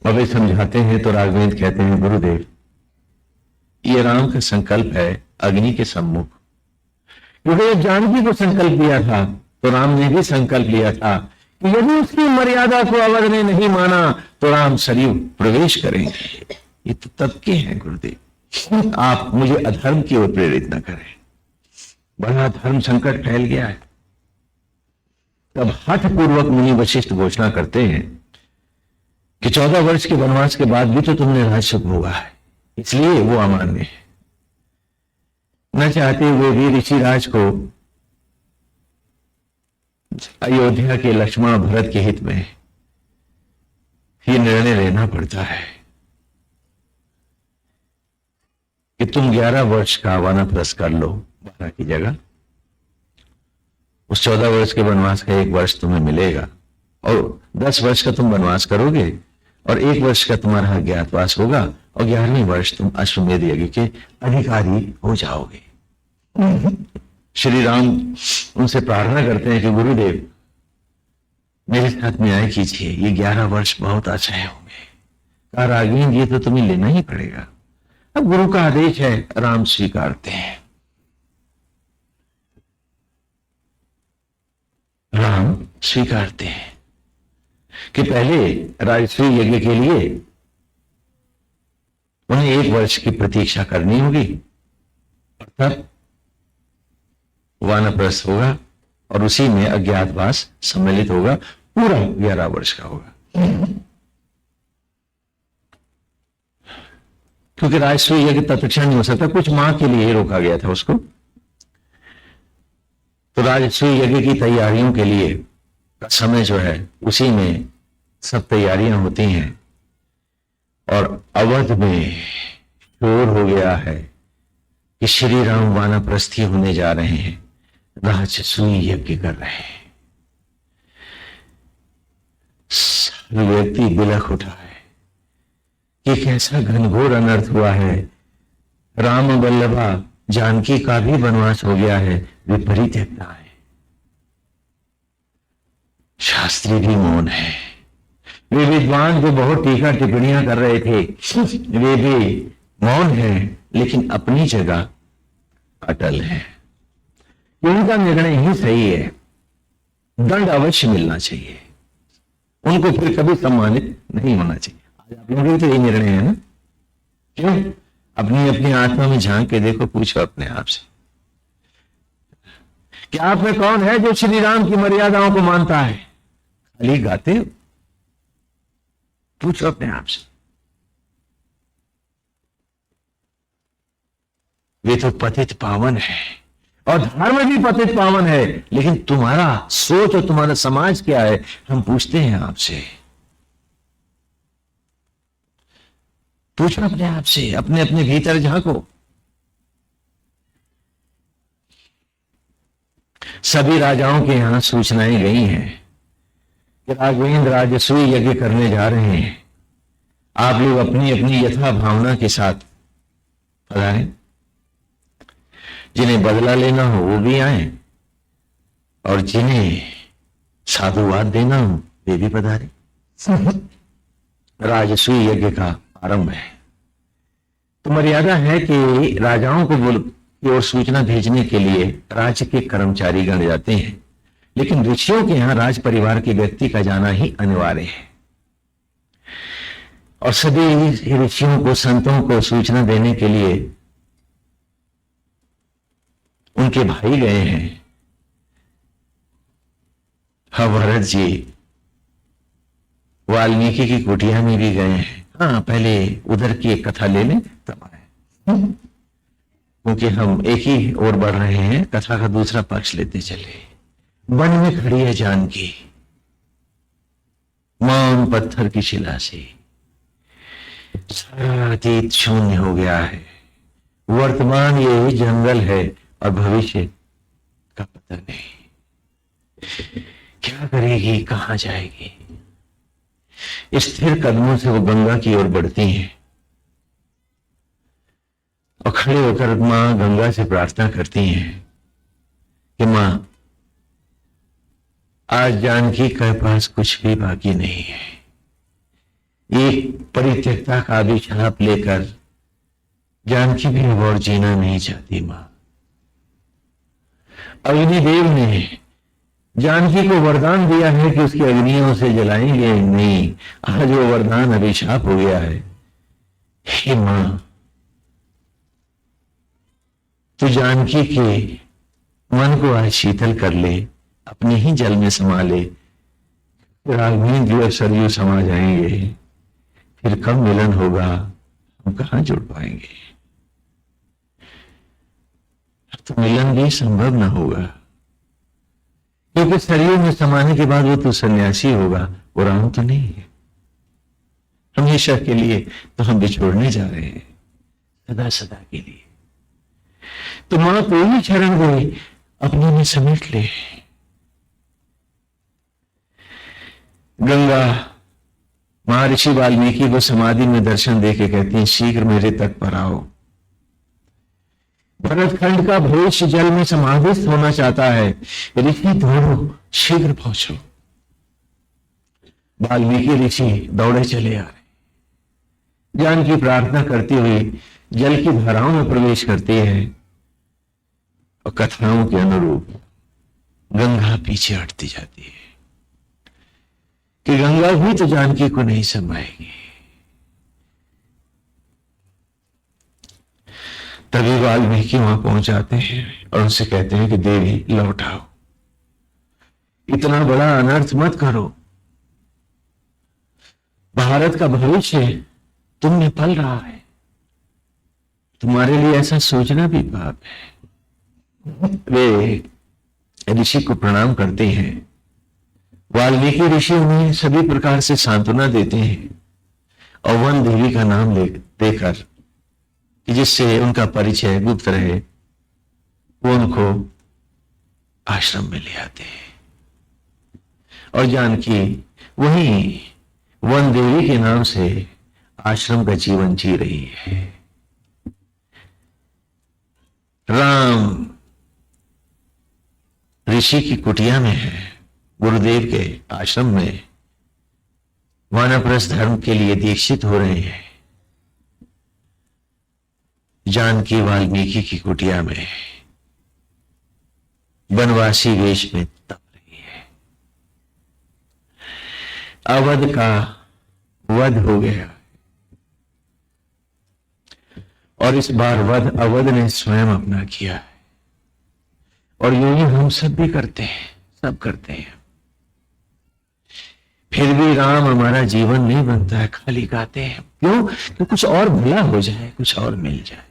और वे समझाते हैं तो राघवेंद्र कहते हैं, गुरुदेव ये राम का संकल्प है अग्नि के सम्मुख, क्योंकि जब जानकी को संकल्प लिया था तो राम ने भी संकल्प लिया था कि यदि उसकी मर्यादा को अवध ने नहीं माना तो राम सरयू प्रवेश करेंगे। ये तो तब के हैं गुरुदेव, आप मुझे अधर्म की ओर प्रेरित न करें। बड़ा धर्म संकट फैल गया है। तब हठ पूर्वक मुनि वशिष्ठ घोषणा करते हैं कि 14 वर्ष के वनवास के बाद भी तो तुमने राजसुख भोगा है, इसलिए वो अमान्य है। न चाहते हुए भी ऋषिराज को अयोध्या के लक्ष्मण भरत के हित में ये निर्णय लेना पड़ता है कि तुम 11 वर्ष का वानप्रस्थ कर लो 12 की जगह। उस 14 वर्ष के वनवास का 1 वर्ष तुम्हें मिलेगा और 10 वर्ष का तुम वनवास करोगे और 1 वर्ष का तुम्हारा अज्ञातवास होगा और 11वें वर्ष तुम अश्वमेध यज्ञ के अधिकारी हो जाओगे। श्री राम उनसे प्रार्थना करते हैं कि गुरुदेव मेरे साथ न्याय कीजिए, ये 11 वर्ष बहुत असह्य होंगे। कहा राघवेंद्र ये तो तुम्हें लेना ही पड़ेगा। अब गुरु का आदेश है, राम स्वीकारते हैं। राम स्वीकारते हैं कि पहले राजसूय यज्ञ के लिए उन्हें 1 वर्ष की प्रतीक्षा करनी होगी और तब वानप्रस्थ होगा और उसी में अज्ञातवास सम्मिलित होगा, पूरा 11 वर्ष का होगा। क्योंकि राजसूय यज्ञ तत्क्षण नहीं हो सकता, कुछ माह के लिए रोका गया था उसको। तो राजसूय यज्ञ की तैयारियों के लिए का समय जो है उसी में सब तैयारियां होती हैं और अवध में शोर हो गया है कि श्री राम वानप्रस्थी होने जा रहे हैं, राजसूय यज्ञ कर रहे हैं। व्यक्ति बिलख उठा है कि कैसा घनघोर अनर्थ हुआ है। राम वल्लभा जानकी का भी वनवास हो गया है, विपरीत घटना है। शास्त्री भी मौन है। वे विद्वान जो बहुत टीका टिप्पणियां कर रहे थे वे भी मौन है, लेकिन अपनी जगह अटल है। उनका निर्णय ही सही है, दंड अवश्य मिलना चाहिए, उनको फिर कभी सम्मानित नहीं होना चाहिए। आज आप लोगों का तो यही निर्णय है ना? क्यों? अपनी अपनी आत्मा में झांक के देखो, पूछो अपने आप से कि आप में कौन है जो श्री राम की मर्यादाओं को मानता है? खाली गाते हो? पूछो अपने आप से। वे तो पतित पावन है और धर्म भी पतित पावन है, लेकिन तुम्हारा सोच और तुम्हारा समाज क्या है, हम पूछते हैं आपसे। पूछो अपने आप से, अपने अपने भीतर झांको। सभी राजाओं के यहां सूचनाएं गई हैं कि राघवेंद्र राजसूय यज्ञ करने जा रहे हैं। आप लोग अपनी अपनी यथा भावना के साथ पधारें। जिन्हें बदला लेना हो वो भी आए और जिन्हें साधुवाद देना हो वे भी पधारें। राजसूय यज्ञ का आरंभ है। तो मर्यादा है कि राजाओं को की ओर सूचना भेजने के लिए राज्य के कर्मचारी गण जाते हैं, लेकिन ऋषियों के यहां राज परिवार के व्यक्ति का जाना ही अनिवार्य है। और सभी ऋषियों को, संतों को सूचना देने के लिए उनके भाई गए हैं। हाँ, भरत जी वाल्मीकि की कुटिया में भी गए हैं। हाँ, पहले उधर की एक कथा ले लें तब आए, क्योंकि हम एक ही ओर बढ़ रहे हैं, कथा का दूसरा पक्ष लेते चले। वन में खड़ी है जानकी, मौन पत्थर की शिला से। सारा अतीत शून्य हो गया है, वर्तमान ये जंगल है और भविष्य का पता नहीं। क्या करेगी, कहां जाएगी? स्थिर कदमों से वो गंगा की ओर बढ़ती हैं और खड़े होकर मां गंगा से प्रार्थना करती हैं कि मां, आज जानकी के पास कुछ भी बाकी नहीं है। एक परित्यक्ता का अभिशाप लेकर जानकी भी अब और जीना नहीं चाहती। मां, अग्निदेव ने जानकी को वरदान दिया है कि उसकी अग्नियों से जलाएंगे नहीं। आज वो वरदान अभिशाप हो गया है। हे मां, तू जानकी के मन को आज शीतल कर ले, अपने ही जल में समा ले। रागनी और सरयू समा जाएंगे, फिर कब मिलन होगा, हम कहां जुड़ पाएंगे? अब तो मिलन भी संभव ना होगा, क्योंकि सरयू में समाने के बाद वो तो सन्यासी होगा, वो राम तो नहीं है। हमेशा के लिए तो हम बिछोड़ने जा रहे हैं, सदा सदा के लिए। तो मां को ही शरण गई, अपने में समेट ले। गंगा महर्षि वाल्मीकि को समाधि में दर्शन देके कहती है, शीघ्र मेरे तट पर आओ। भरतखंड का भविष्य जल में समाधिस्थ होना चाहता है, ऋषि दौड़ो, शीघ्र पहुंचो। वाल्मीकि ऋषि दौड़े चले आ रहे। ज्ञान की प्रार्थना करती हुई जल की धाराओं में प्रवेश करती है और कथाओं के अनुरूप गंगा पीछे हटती जाती है कि गंगा भी तो जानकी को नहीं समाएगी। तभी वाल्मीकि वहां पहुंच जाते हैं और उनसे कहते हैं कि देवी लौट आओ, इतना बड़ा अनर्थ मत करो। भारत का भविष्य तुमने पल रहा है, तुम्हारे लिए ऐसा सोचना भी पाप है। वे ऋषि को प्रणाम करते हैं। वाल्मीकि ऋषि उन्हें सभी प्रकार से सांत्वना देते हैं और वन देवी का नाम देकर कि जिससे उनका परिचय गुप्त रहे, वो उनको आश्रम में ले आते हैं। और जानकी वहीं वन देवी के नाम से आश्रम का जीवन जी रही है। राम ऋषि की कुटिया में है, गुरुदेव के आश्रम में वानप्रस्थ धर्म के लिए दीक्षित हो रहे हैं। जानकी वाल्मीकि की कुटिया में वनवासी वेश में तप रही है। अवध का वध हो गया और इस बार वध अवध ने स्वयं अपना किया है। और यूं ही हम सब भी करते हैं, सब करते हैं। फिर भी राम हमारा जीवन नहीं बनता है, खाली गाते हैं। क्यों? कि कुछ और भला हो जाए, कुछ और मिल जाए।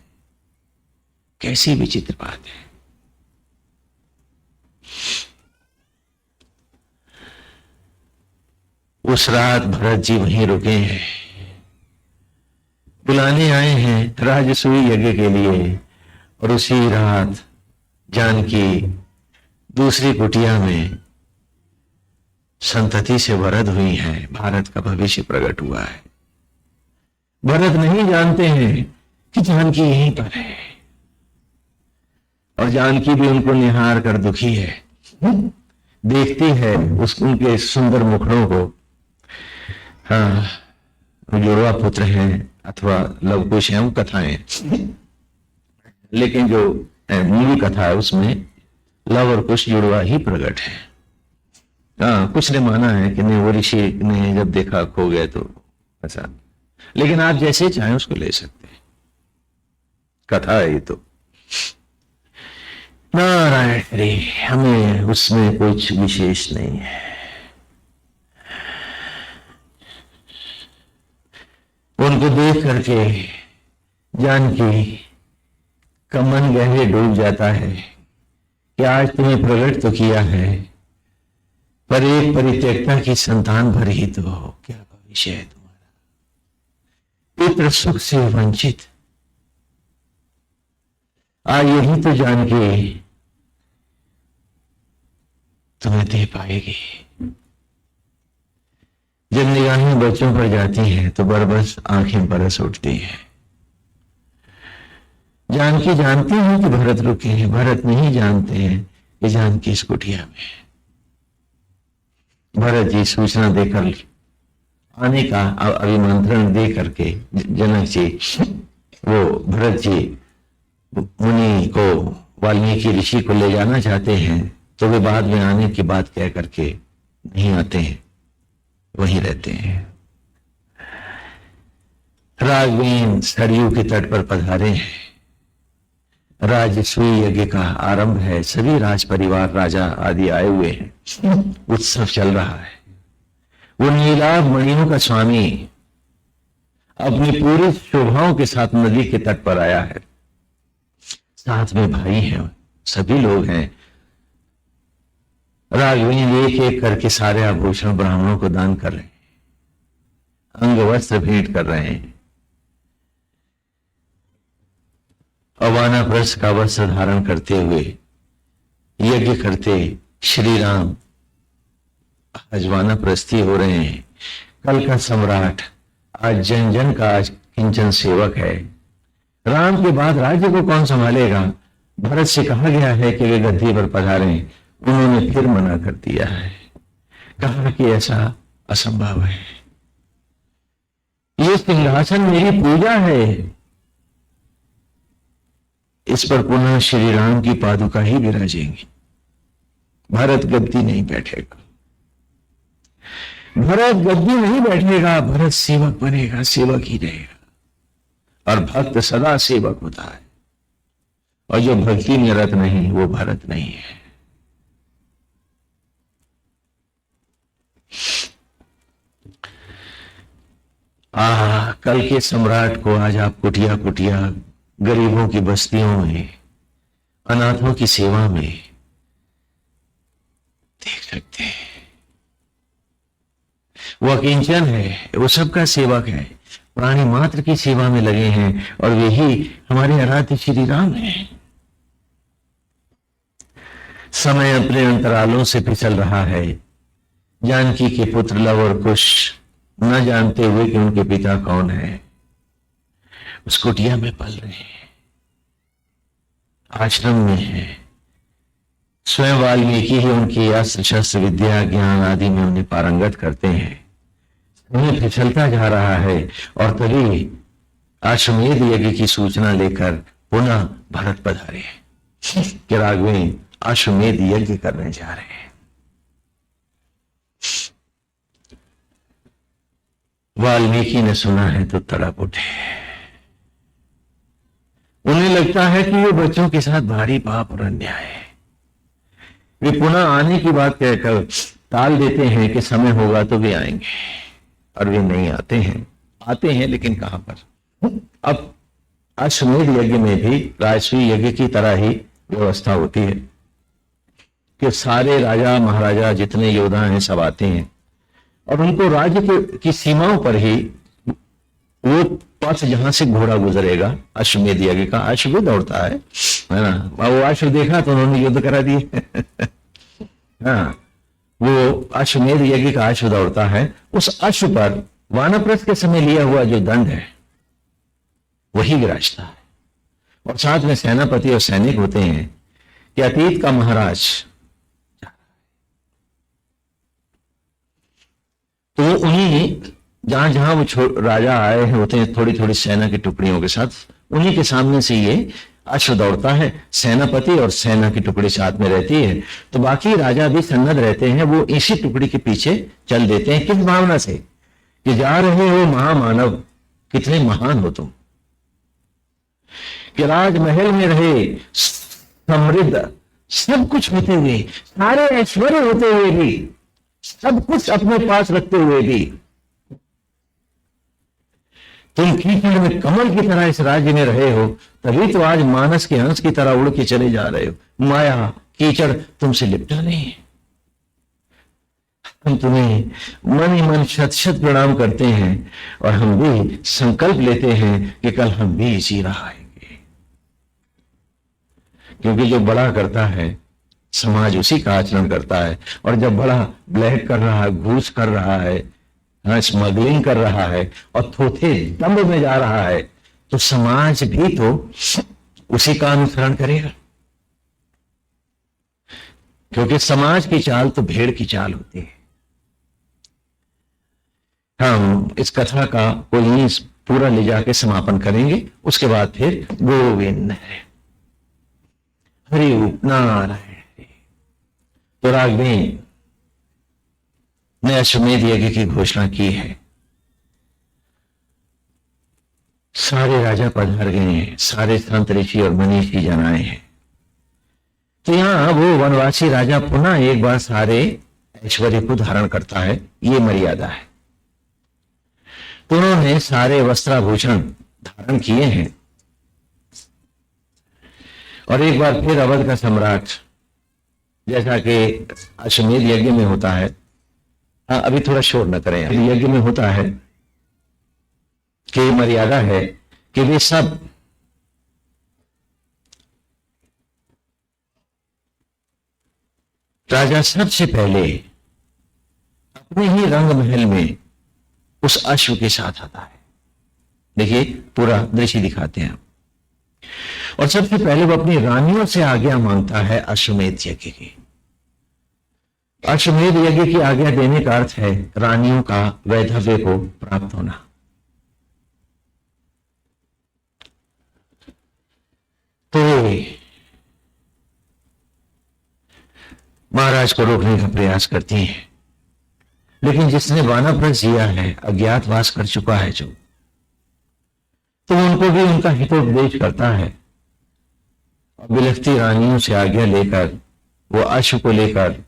कैसी विचित्र बात है। उस रात भरत जी वहीं रुके हैं, बुलाने आए हैं राजसूय यज्ञ के लिए। और उसी रात जानकी दूसरी कुटिया में संतति से वरद हुई है। भारत का भविष्य प्रकट हुआ है। भरत नहीं जानते हैं कि जानकी यहीं पर है और जानकी भी उनको निहार कर दुखी है, देखती है उनके सुंदर मुखड़ों को। हाँ, जुड़वा पुत्र हैं अथवा लवकुश हैं, कथाएं, लेकिन जो मूल कथा है उसमें लव और कुश जुड़वा ही प्रकट है। हाँ, कुछ ने माना है कि नहीं, वो ऋषि ने जब देखा खो गए तो ऐसा, लेकिन आप जैसे चाहें उसको ले सकते हैं, कथा है ये तो। नारायण हरि, हमें उसमें कुछ विशेष नहीं है। उनको देख करके जानकी का मन गहरे डूब जाता है कि आज तुम्हें प्रकट तो किया है, पर एक परित्यक्ता की संतान भर ही तो हो, क्या भविष्य है तुम्हारा। पुत्र सुख से वंचित, यही तो जान के तुम्हें दे पाएगी। जब निगाहें बच्चों पर जाती हैं तो बरबस आंखें बरस उठती हैं। जानकी जानती हैं कि भरत रुके हैं, भरत नहीं जानते हैं कि जानकी इस कुटिया में। भरत जी सूचना देकर आने का अभिमंत्रण दे करके जनक जी, वो भरत जी मुनि को, वाल्मीकि ऋषि को ले जाना चाहते हैं, तो वे बाद में आने की बात कह करके नहीं आते हैं, वहीं रहते हैं। राघवेंद्र सरयू के तट पर पधारे हैं। राजसूय यज्ञ का आरंभ है, सभी राज परिवार राजा आदि आए हुए हैं, उत्सव चल रहा है। वो नीलाभ मणियों का स्वामी अपनी पूरी शोभाओं के साथ नदी के तट पर आया है। साथ में भाई हैं, सभी लोग हैं। राघवेंद्र एक एक करके सारे आभूषण ब्राह्मणों को दान कर रहे हैं, अंग वस्त्र भेंट कर रहे हैं। वानप्रस्थ का वस्त्र धारण करते हुए यज्ञ करते श्री राम आज वानप्रस्थी हो रहे हैं। कल का सम्राट आज जन जन का आज किंचन सेवक है। राम के बाद राज्य को कौन संभालेगा। भरत से कहा गया है कि वे गद्दी पर पधारें, उन्होंने फिर मना कर दिया है, कहा कि ऐसा असंभव है, ये सिंहासन मेरी पूजा है, इस पर पुनः श्री राम की पादुका ही विराजेंगी। भरत गद्दी नहीं बैठेगा, भरत गद्दी नहीं बैठेगा, भरत सेवक बनेगा, सेवक ही रहेगा। और भक्त सदा सेवक होता है, और जो भक्ति में रत नहीं वो भरत नहीं है। कल के सम्राट को आज आप कुटिया कुटिया गरीबों की बस्तियों में, अनाथों की सेवा में देख सकते हैं। वो अकिंचन है, वो सबका सेवक है, प्राणी मात्र की सेवा में लगे हैं, और वही हमारे आराध्य श्री राम हैं। समय अपने अंतरालों से फिसल रहा है। जानकी के पुत्र लव और कुश न जानते हुए कि उनके पिता कौन है, उस कुटिया में पल रहे हैं, आश्रम में है। स्वयं वाल्मीकि ही उनकी अस्त्र शस्त्र विद्या ज्ञान आदि में उन्हें पारंगत करते हैं। उन्हें फिसलता जा रहा है, और तभी अश्वमेध यज्ञ की सूचना लेकर पुनः भरत पधारे कि राघवेंद्र अश्वमेध यज्ञ करने जा रहे हैं। वाल्मीकि ने सुना है तो तड़प उठे। उन्हें लगता है कि ये बच्चों के साथ भारी पाप और अन्याय है। वे पुनः आने की बात कहकर टाल देते हैं कि समय होगा तो वे आएंगे, और वे नहीं आते हैं। आते हैं लेकिन कहां पर। अब अश्वमेध यज्ञ में भी राजसूय यज्ञ की तरह ही व्यवस्था होती है कि सारे राजा महाराजा जितने योद्धा हैं सब आते हैं, और उनको राज्य की सीमाओं पर ही वो पथ जहां से घोड़ा गुजरेगा, अश्वमेध यज्ञ का अश्व दौड़ता है ना। वो अश्व देखा तो उन्होंने युद्ध करा दिए हाँ, वो अश्वमेध यज्ञ का अश्व दौड़ता है। उस अश्व पर वानप्रस्थ के समय लिया हुआ जो दंड है वही विराजता है, और साथ में सेनापति और सैनिक होते हैं कि अतीत का महाराज, तो उन्हीं जहां जहां वो राजा आए हैं होते हैं थोड़ी थोड़ी सेना की टुकड़ियों के साथ, उन्हीं के सामने से ये अश्व दौड़ता है। सेनापति और सेना की टुकड़ी साथ में रहती है, तो बाकी राजा भी सन्नद्ध रहते हैं, वो इसी टुकड़ी के पीछे चल देते हैं। किस भावना से कि जा रहे हो महामानव, कितने महान हो तुम, कि राजमहल में रहे, समृद्ध सब कुछ होते हुए, सारे ऐश्वर्य होते हुए भी, सब कुछ अपने पास रखते हुए भी, तुम कीचड़ में कमल की तरह इस राज्य में रहे हो, तभी तो आज मानस के हंस की तरह उड़ के चले जा रहे हो। माया कीचड़ तुमसे लिपटा नहीं है। तुम्हें मन ही मन शत शत प्रणाम करते हैं और हम भी संकल्प लेते हैं कि कल हम भी इसी राह आएंगे। क्योंकि जो बड़ा करता है समाज उसी का आचरण करता है, और जब बड़ा ब्लैक कर रहा है, घूस कर रहा है, स्मगलिंग कर रहा है और थोथे दम्भ में जा रहा है, तो समाज भी तो उसी का अनुसरण करेगा। क्योंकि समाज की चाल तो भेड़ की चाल होती है। हम इस कथा का कोई पूरा ले जाके समापन करेंगे, उसके बाद फिर गोविंद है हरि नारायण। तो राघवेंद्र ने अश्वमेध यज्ञ की घोषणा की है। सारे राजा पधार गए हैं, सारे संत ऋषि और मनीषी जन आए हैं। तो यहां वो वनवासी राजा पुनः एक बार सारे ऐश्वर्य को धारण करता है, ये मर्यादा है। तो उन्होंने सारे वस्त्राभूषण धारण किए हैं और एक बार फिर अवध का सम्राट, जैसा कि अश्वमेध यज्ञ में होता है, अभी थोड़ा शोर न करें, अभी यज्ञ में होता है कि मर्यादा है कि वे सब राजा सबसे पहले अपने ही रंग महल में उस अश्व के साथ आता है। देखिए पूरा दृश्य दिखाते हैं और सबसे पहले वो अपनी रानियों से आज्ञा मांगता है अश्वमेध यज्ञ की। अश्वमेध यज्ञ की आज्ञा देने का अर्थ है रानियों का वैधव्य को प्राप्त होना। तो महाराज को रोकने का प्रयास करती हैं, लेकिन जिसने वानप्रस्थ जिया है, अज्ञातवास कर चुका है जो, तो उनको भी उनका हितोपदेश करता है और बिलखती रानियों से आज्ञा लेकर वो अश्व को लेकर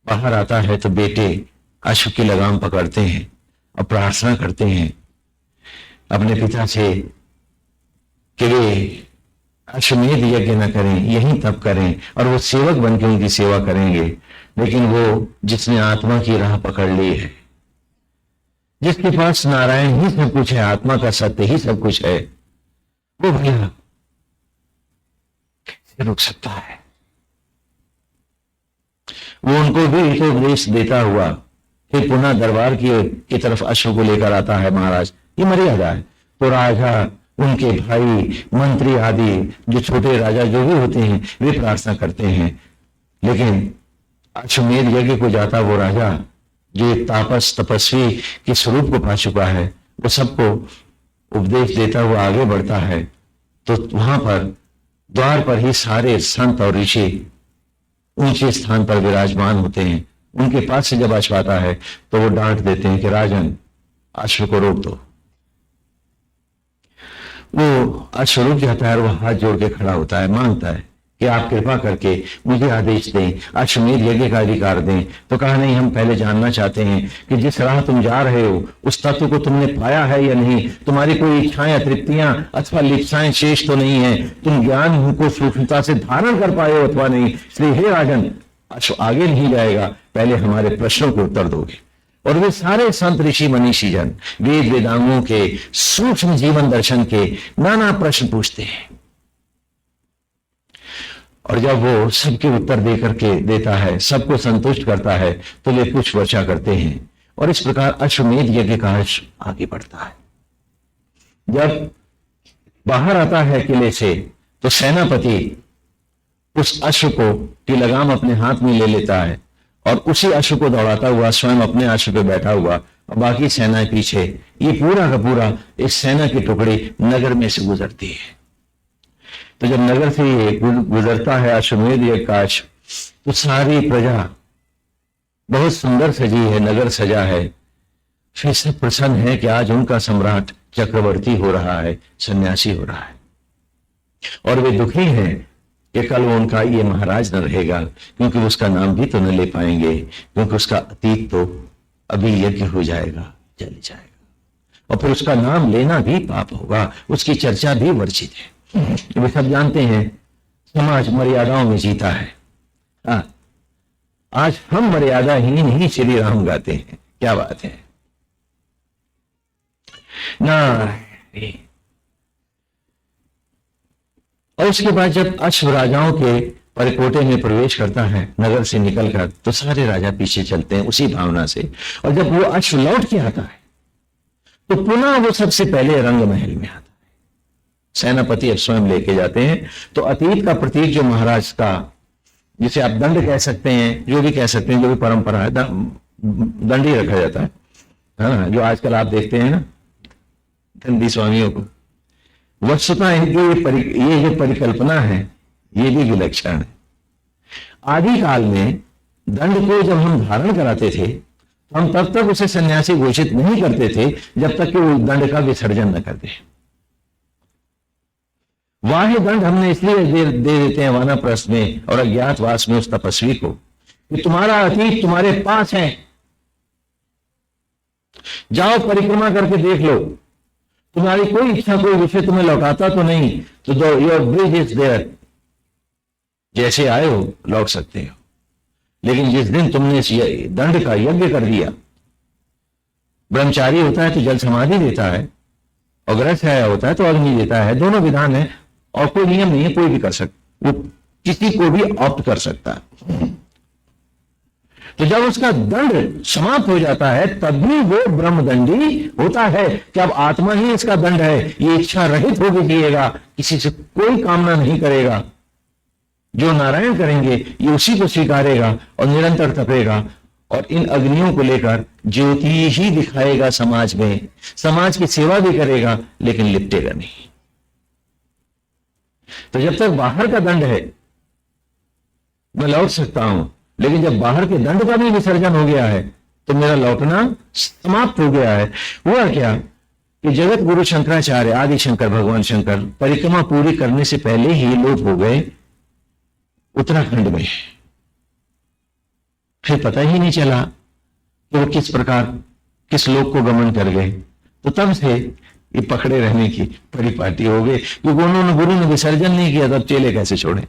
बाहर आता है। तो बेटे अश्व की लगाम पकड़ते हैं और प्रार्थना करते हैं अपने पिता से कि वे अश्वमेध यज्ञ न करें, यहीं तप करें और वो सेवक बन के उनकी सेवा करेंगे। लेकिन वो जिसने आत्मा की राह पकड़ ली है, जिसके पास नारायण ही सब कुछ है, आत्मा का सत्य ही सब कुछ है, वो भैया कैसे रुक सकता है। वो उनको भी हितोपदेश देता हुआ फिर पुनः दरबार की तरफ अश्व को लेकर आता है। महाराज ये मर्यादा है। तो राजा, उनके भाई, मंत्री आदि जो छोटे राजा जो भी होते हैं वे प्रार्थना करते हैं, लेकिन अश्वमेध यज्ञ को जाता वो राजा जो एक तापस तपस्वी के स्वरूप को पा चुका है, वो सबको उपदेश देता हुआ आगे बढ़ता है। तो वहां पर द्वार पर ही सारे संत और ऋषि ऊंचे स्थान पर विराजमान होते हैं। उनके पास से जब अश्व आता है तो वो डांट देते हैं कि राजन अश्व को रोक दो। वो अश्व रुक जाता है और वो हाथ जोड़ के खड़ा होता है, मांगता है कि आप कृपा करके मुझे आदेश दें, अश्वमेध यज्ञ का अधिकार दें। तो कहा नहीं, हम पहले जानना चाहते हैं कि जिस राह तुम जा रहे हो उस तत्व को तुमने पाया है या नहीं, तुम्हारी कोई इच्छाएं, तृप्तियां अथवा लिप्साएं शेष तो नहीं है, तुम ज्ञान को सूक्ष्मता से धारण कर पाए हो अथवा नहीं। इसलिए हे राजन, अश्व आगे नहीं जाएगा, पहले हमारे प्रश्नों के उत्तर दोगे। और वे सारे संत ऋषि मनीषी जन वेद वेदांगों के सूक्ष्म जीवन दर्शन के नाना प्रश्न पूछते हैं, और जब वो सबके उत्तर दे करके देता है, सबको संतुष्ट करता है, तो वे कुछ वर्षा करते हैं और इस प्रकार अश्वमेध यज्ञ का अश्व आगे बढ़ता है। जब बाहर आता है किले से तो सेनापति उस अश्व को की लगाम अपने हाथ में ले लेता है और उसी अश्व को दौड़ाता हुआ स्वयं अपने अश्व पे बैठा हुआ और बाकी सेनाएं पीछे, ये पूरा का पूरा इस सेना की टुकड़ी नगर में से गुजरती है। तो जब नगर से ये गुजरता है अश्वमेध यज्ञ का अश्व, तो सारी प्रजा बहुत सुंदर सजी है, नगर सजा है। फिर सब प्रसन्न है कि आज उनका सम्राट चक्रवर्ती हो रहा है, सन्यासी हो रहा है, और वे दुखी हैं कि कल वो उनका ये महाराज न रहेगा, क्योंकि उसका नाम भी तो न ले पाएंगे, क्योंकि उसका अतीत तो अभी यज्ञ हो जाएगा, जल जाएगा, और फिर उसका नाम लेना भी पाप होगा, उसकी चर्चा भी वर्जित है। वे सब जानते हैं समाज मर्यादाओं में जीता है। आज हम मर्यादाहीन ही श्री राम गाते हैं। क्या बात है ना। और उसके बाद जब अश्व राजाओं के परकोटे में प्रवेश करता है नगर से निकलकर, तो सारे राजा पीछे चलते हैं उसी भावना से। और जब वो अश्व लौट के आता है तो पुनः वो सबसे पहले रंग महल में आता है। सेनापति अब स्वयं लेके जाते हैं। तो अतीत का प्रतीक जो महाराज का, जिसे आप दंड कह सकते हैं, जो भी कह सकते हैं, जो भी परंपरा है, दंड ही रखा जाता है ना, जो आजकल आप देखते हैं ना दंडी स्वामियों को। वस्तुतः ये जो परिकल्पना है ये भी विलक्षण है। आदि काल में दंड को जब हम धारण कराते थे तो हम तब तक उसे सन्यासी घोषित नहीं करते थे जब तक कि वो दंड का विसर्जन न करते। वाह्य दंड हमने इसलिए दे देते हैं वानप्रस्थ में और अज्ञातवास में उस तपस्वी को कि तुम्हारा अतीत तुम्हारे पास है, जाओ परिक्रमा करके देख लो। तुम्हारी कोई इच्छा कोई विषय तुम्हें लौटाता तो नहीं, तो दो योर ब्रिज इज देयर, जैसे आए हो लौट सकते हो। लेकिन जिस दिन तुमने इस दंड का यज्ञ कर दिया, ब्रह्मचारी होता है तो जल समाधि देता है, और ग्रह होता है तो अग्नि देता है। दोनों विधान है और कोई नियम नहीं है, कोई भी कर सकता, वो किसी को भी ऑप्ट कर सकता है। तो जब उसका दंड समाप्त हो जाता है तब भी वो ब्रह्मदंडी होता है कि अब आत्मा ही इसका दंड है, ये इच्छा रहित होकर जिएगा, किसी से कोई कामना नहीं करेगा। जो नारायण करेंगे ये उसी को स्वीकारेगा और निरंतर तपेगा और इन अग्नियों को लेकर ज्योति ही दिखाएगा समाज में, समाज की सेवा भी करेगा लेकिन लिपटेगा नहीं। तो जब तक बाहर का दंड है मैं लौट सकता हूं, लेकिन जब बाहर के दंड का भी विसर्जन हो गया है तो मेरा लौटना समाप्त हो गया है। हुआ क्या कि जगत गुरु शंकराचार्य आदि शंकर भगवान शंकर परिक्रमा पूरी करने से पहले ही लोप हो गए उत्तराखंड में। फिर पता ही नहीं चला कि वो किस प्रकार किस लोक को गमन कर गए। तो तब से ये पकड़े रहने की परिपाटी हो गई, क्योंकि उन्होंने गुरु ने विसर्जन नहीं किया, तब चेले कैसे छोड़े।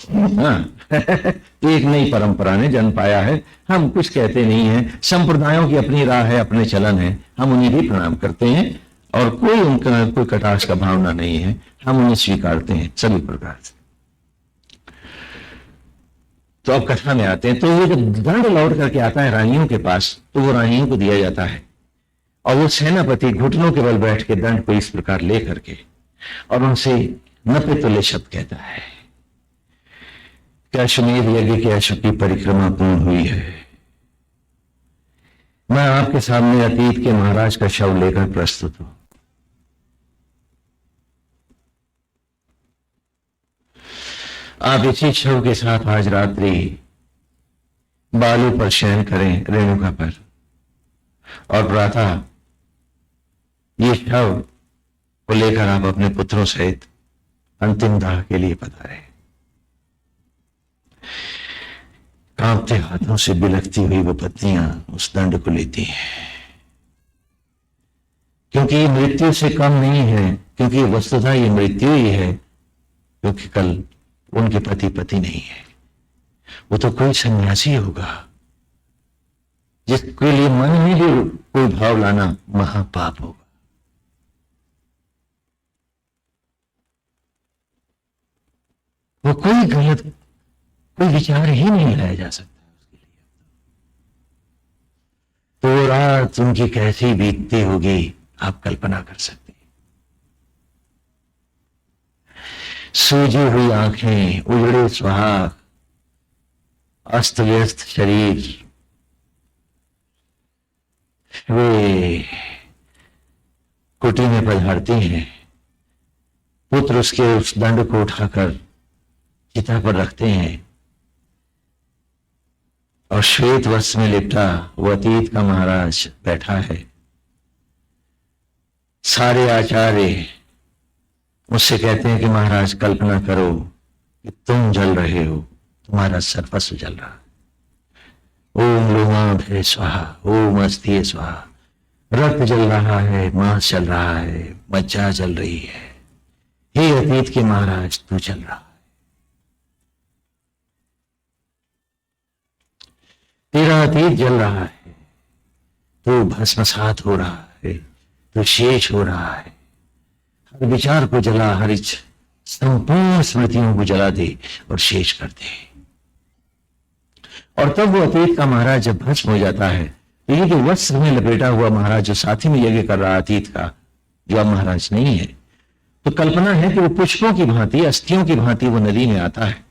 हाँ तो एक नई परंपरा ने जन्म पाया है। हम कुछ कहते नहीं है, संप्रदायों की अपनी राह है, अपने चलन है, हम उन्हें भी प्रणाम करते हैं और कोई उनका कोई कटाक्ष का भावना नहीं है, हम उन्हें स्वीकारते हैं सभी प्रकार से। तो अब कथा में आते हैं। तो ये जब दंड लौट करके आता है रानियों के पास तो वो रानियों को दिया जाता है और वो सेनापति घुटनों के बल बैठ के दंड को इस प्रकार ले करके और उनसे नपितुल्य शब्द कहता है कि अश्वमेध यज्ञ के अश्व की परिक्रमा पूर्ण हुई है। मैं आपके सामने अतीत के महाराज का शव लेकर प्रस्तुत हूं। आप इसी शव के साथ आज रात्रि बालू पर शयन करें, रेणुका पर, और प्रातः ये शव को लेकर आप अपने पुत्रों सहित अंतिम दाह के लिए पधारे। कांपते हाथों से बिलखती हुई वो पत्नियां उस दंड को लेती हैं, क्योंकि ये मृत्यु से कम नहीं है, क्योंकि वस्तुतः ये मृत्यु ही है, क्योंकि कल उनके पति नहीं है, वो तो कोई सन्यासी होगा जिसके लिए मन में भी कोई भाव लाना महापाप होगा। वो कोई गलत कोई विचार ही नहीं लाया जा सकता उसके लिए। तो रात उनकी कैसी बीतती होगी आप कल्पना कर सकते। सूजी हुई आंखें, उजड़े सुहाग, अस्त व्यस्त शरीर, वे कुटी में पधारती हैं। पुत्र उसके उस दंड को उठाकर चिता पर रखते हैं और श्वेत वस्त्र में लिपटा वो अतीत का महाराज बैठा है। सारे आचार्य मुझसे कहते हैं कि महाराज कल्पना करो कि तुम जल रहे हो, तुम्हारा सर्वस्व जल रहा है। ओम लोमाभे स्वाहा, ओम अस्थिये स्वाहा। रक्त जल रहा है, मांस जल रहा है, मज्जा जल रही है। हे अतीत के महाराज तू जल रहा है। अतीत जल रहा है, तो भस्मसात हो रहा है, तो शेष हो रहा है। हर विचार को जला, हर संपूर्ण स्मृतियों को जला दे और शेष कर दे। और तब वो अतीत का महाराज जब भस्म हो जाता है, तो ये जो वस्त्र में लपेटा हुआ महाराज जो साथी में यज्ञ कर रहा अतीत का, जो अब महाराज नहीं है, तो कल्पना है कि वो पुष्पों की भांति, अस्थियों की भांति वो नदी में आता है,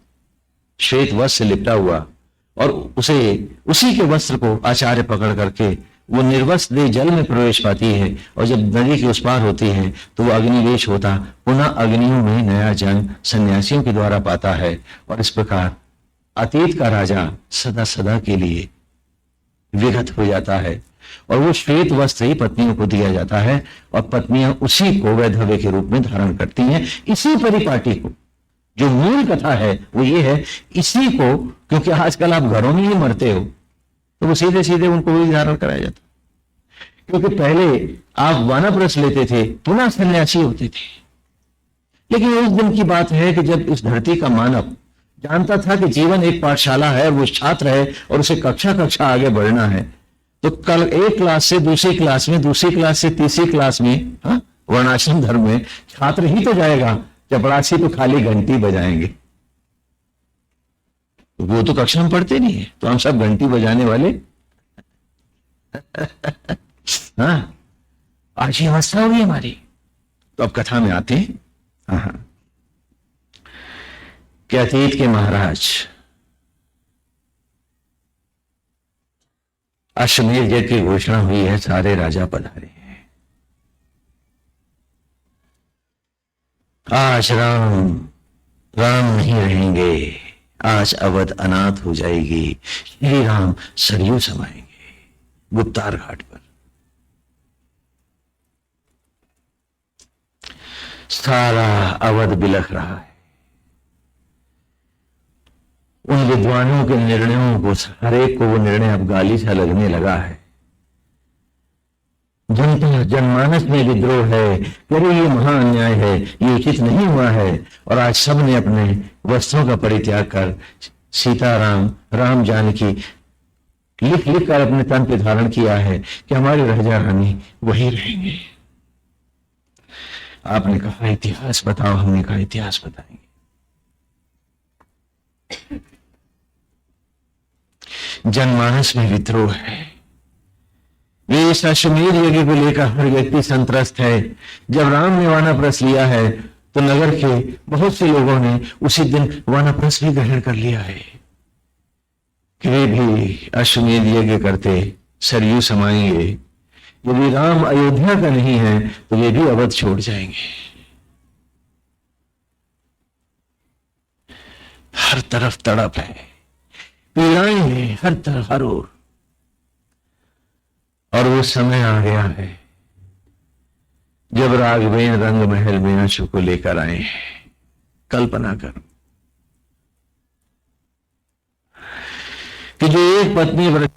श्वेत वस्त्र से लिपटा हुआ, और उसी के वस्त्र को आचार्य पकड़ करके वो निर्वस्त्र दे जल में प्रवेश पाती है। और जब नदी के उस पार होती है तो वो अग्निवेश होता, पुनः अग्नियों में नया जन्म सन्यासियों के द्वारा पाता है। और इस प्रकार अतीत का राजा सदा सदा के लिए विगत हो जाता है, और वो श्वेत वस्त्र ही पत्नियों को दिया जाता है, और पत्नियां उसी को वैधव्य के रूप में धारण करती हैं। इसी परिपाटी को, जो मूल कथा है वो ये है, इसी को, क्योंकि आजकल आप घरों में ही मरते हो, तो वो सीधे सीधे उनको वही धारण कराया जाता। क्योंकि पहले आप वानप्रस्थ लेते थे, पुनः सन्यासी होते थे। लेकिन उस दिन की बात है कि जब इस धरती का मानव जानता था कि जीवन एक पाठशाला है, वो छात्र है और उसे कक्षा कक्षा आगे बढ़ना है, तो कल एक क्लास से दूसरी क्लास में, दूसरी क्लास से तीसरी क्लास में, वर्णाश्रम धर्म में छात्र ही तो जाएगा, चपरासी तो खाली घंटी बजाएंगे। वो तो कक्षा में पढ़ते नहीं है, तो हम सब घंटी बजाने वाले। हाँ, आज ये अवस्था होगी हमारी। तो अब कथा में आते हैं। हाँ, कि अतीत के महाराज अश्वमेध यज्ञ की घोषणा हुई है, सारे राजा पधारे हैं। आज राम नहीं रहेंगे, आज अवध अनाथ हो जाएगी। श्री राम सरयू समाएंगे गुप्तार घाट पर। सारा अवध बिलख रहा है। उन विद्वानों के निर्णयों को, हर एक को वो निर्णय अब गाली सा लगने लगा है। जनता जनमानस में विद्रोह है, अरे ये महा अन्याय है, ये उचित नहीं हुआ है। और आज सब ने अपने वस्त्रों का परित्याग कर सीताराम, राम जानकी लिख लिख कर अपने तन पे धारण किया है कि हमारे राजा रानी वही रहेंगे। आपने कहा इतिहास बताओ, हमने कहा इतिहास बताएंगे। जनमानस में विद्रोह है। ये इस अश्वमेध यज्ञ को लेकर हर व्यक्ति संत्रस्त है। जब राम ने वानप्रस्थ लिया है तो नगर के बहुत से लोगों ने उसी दिन वानप्रस्थ भी ग्रहण कर लिया है कि वे भी अश्वमेध यज्ञ करते सरयू समाएंगे। यदि राम अयोध्या का नहीं है तो वे भी अवध छोड़ जाएंगे। हर तरफ तड़प है, पीड़ाएं हैं हर तरफ, हर ओर। और वो समय आ गया है जब राघवेन रंग महल में अंशु को लेकर आए। कल्पना करो कि जो एक पत्नी व्रत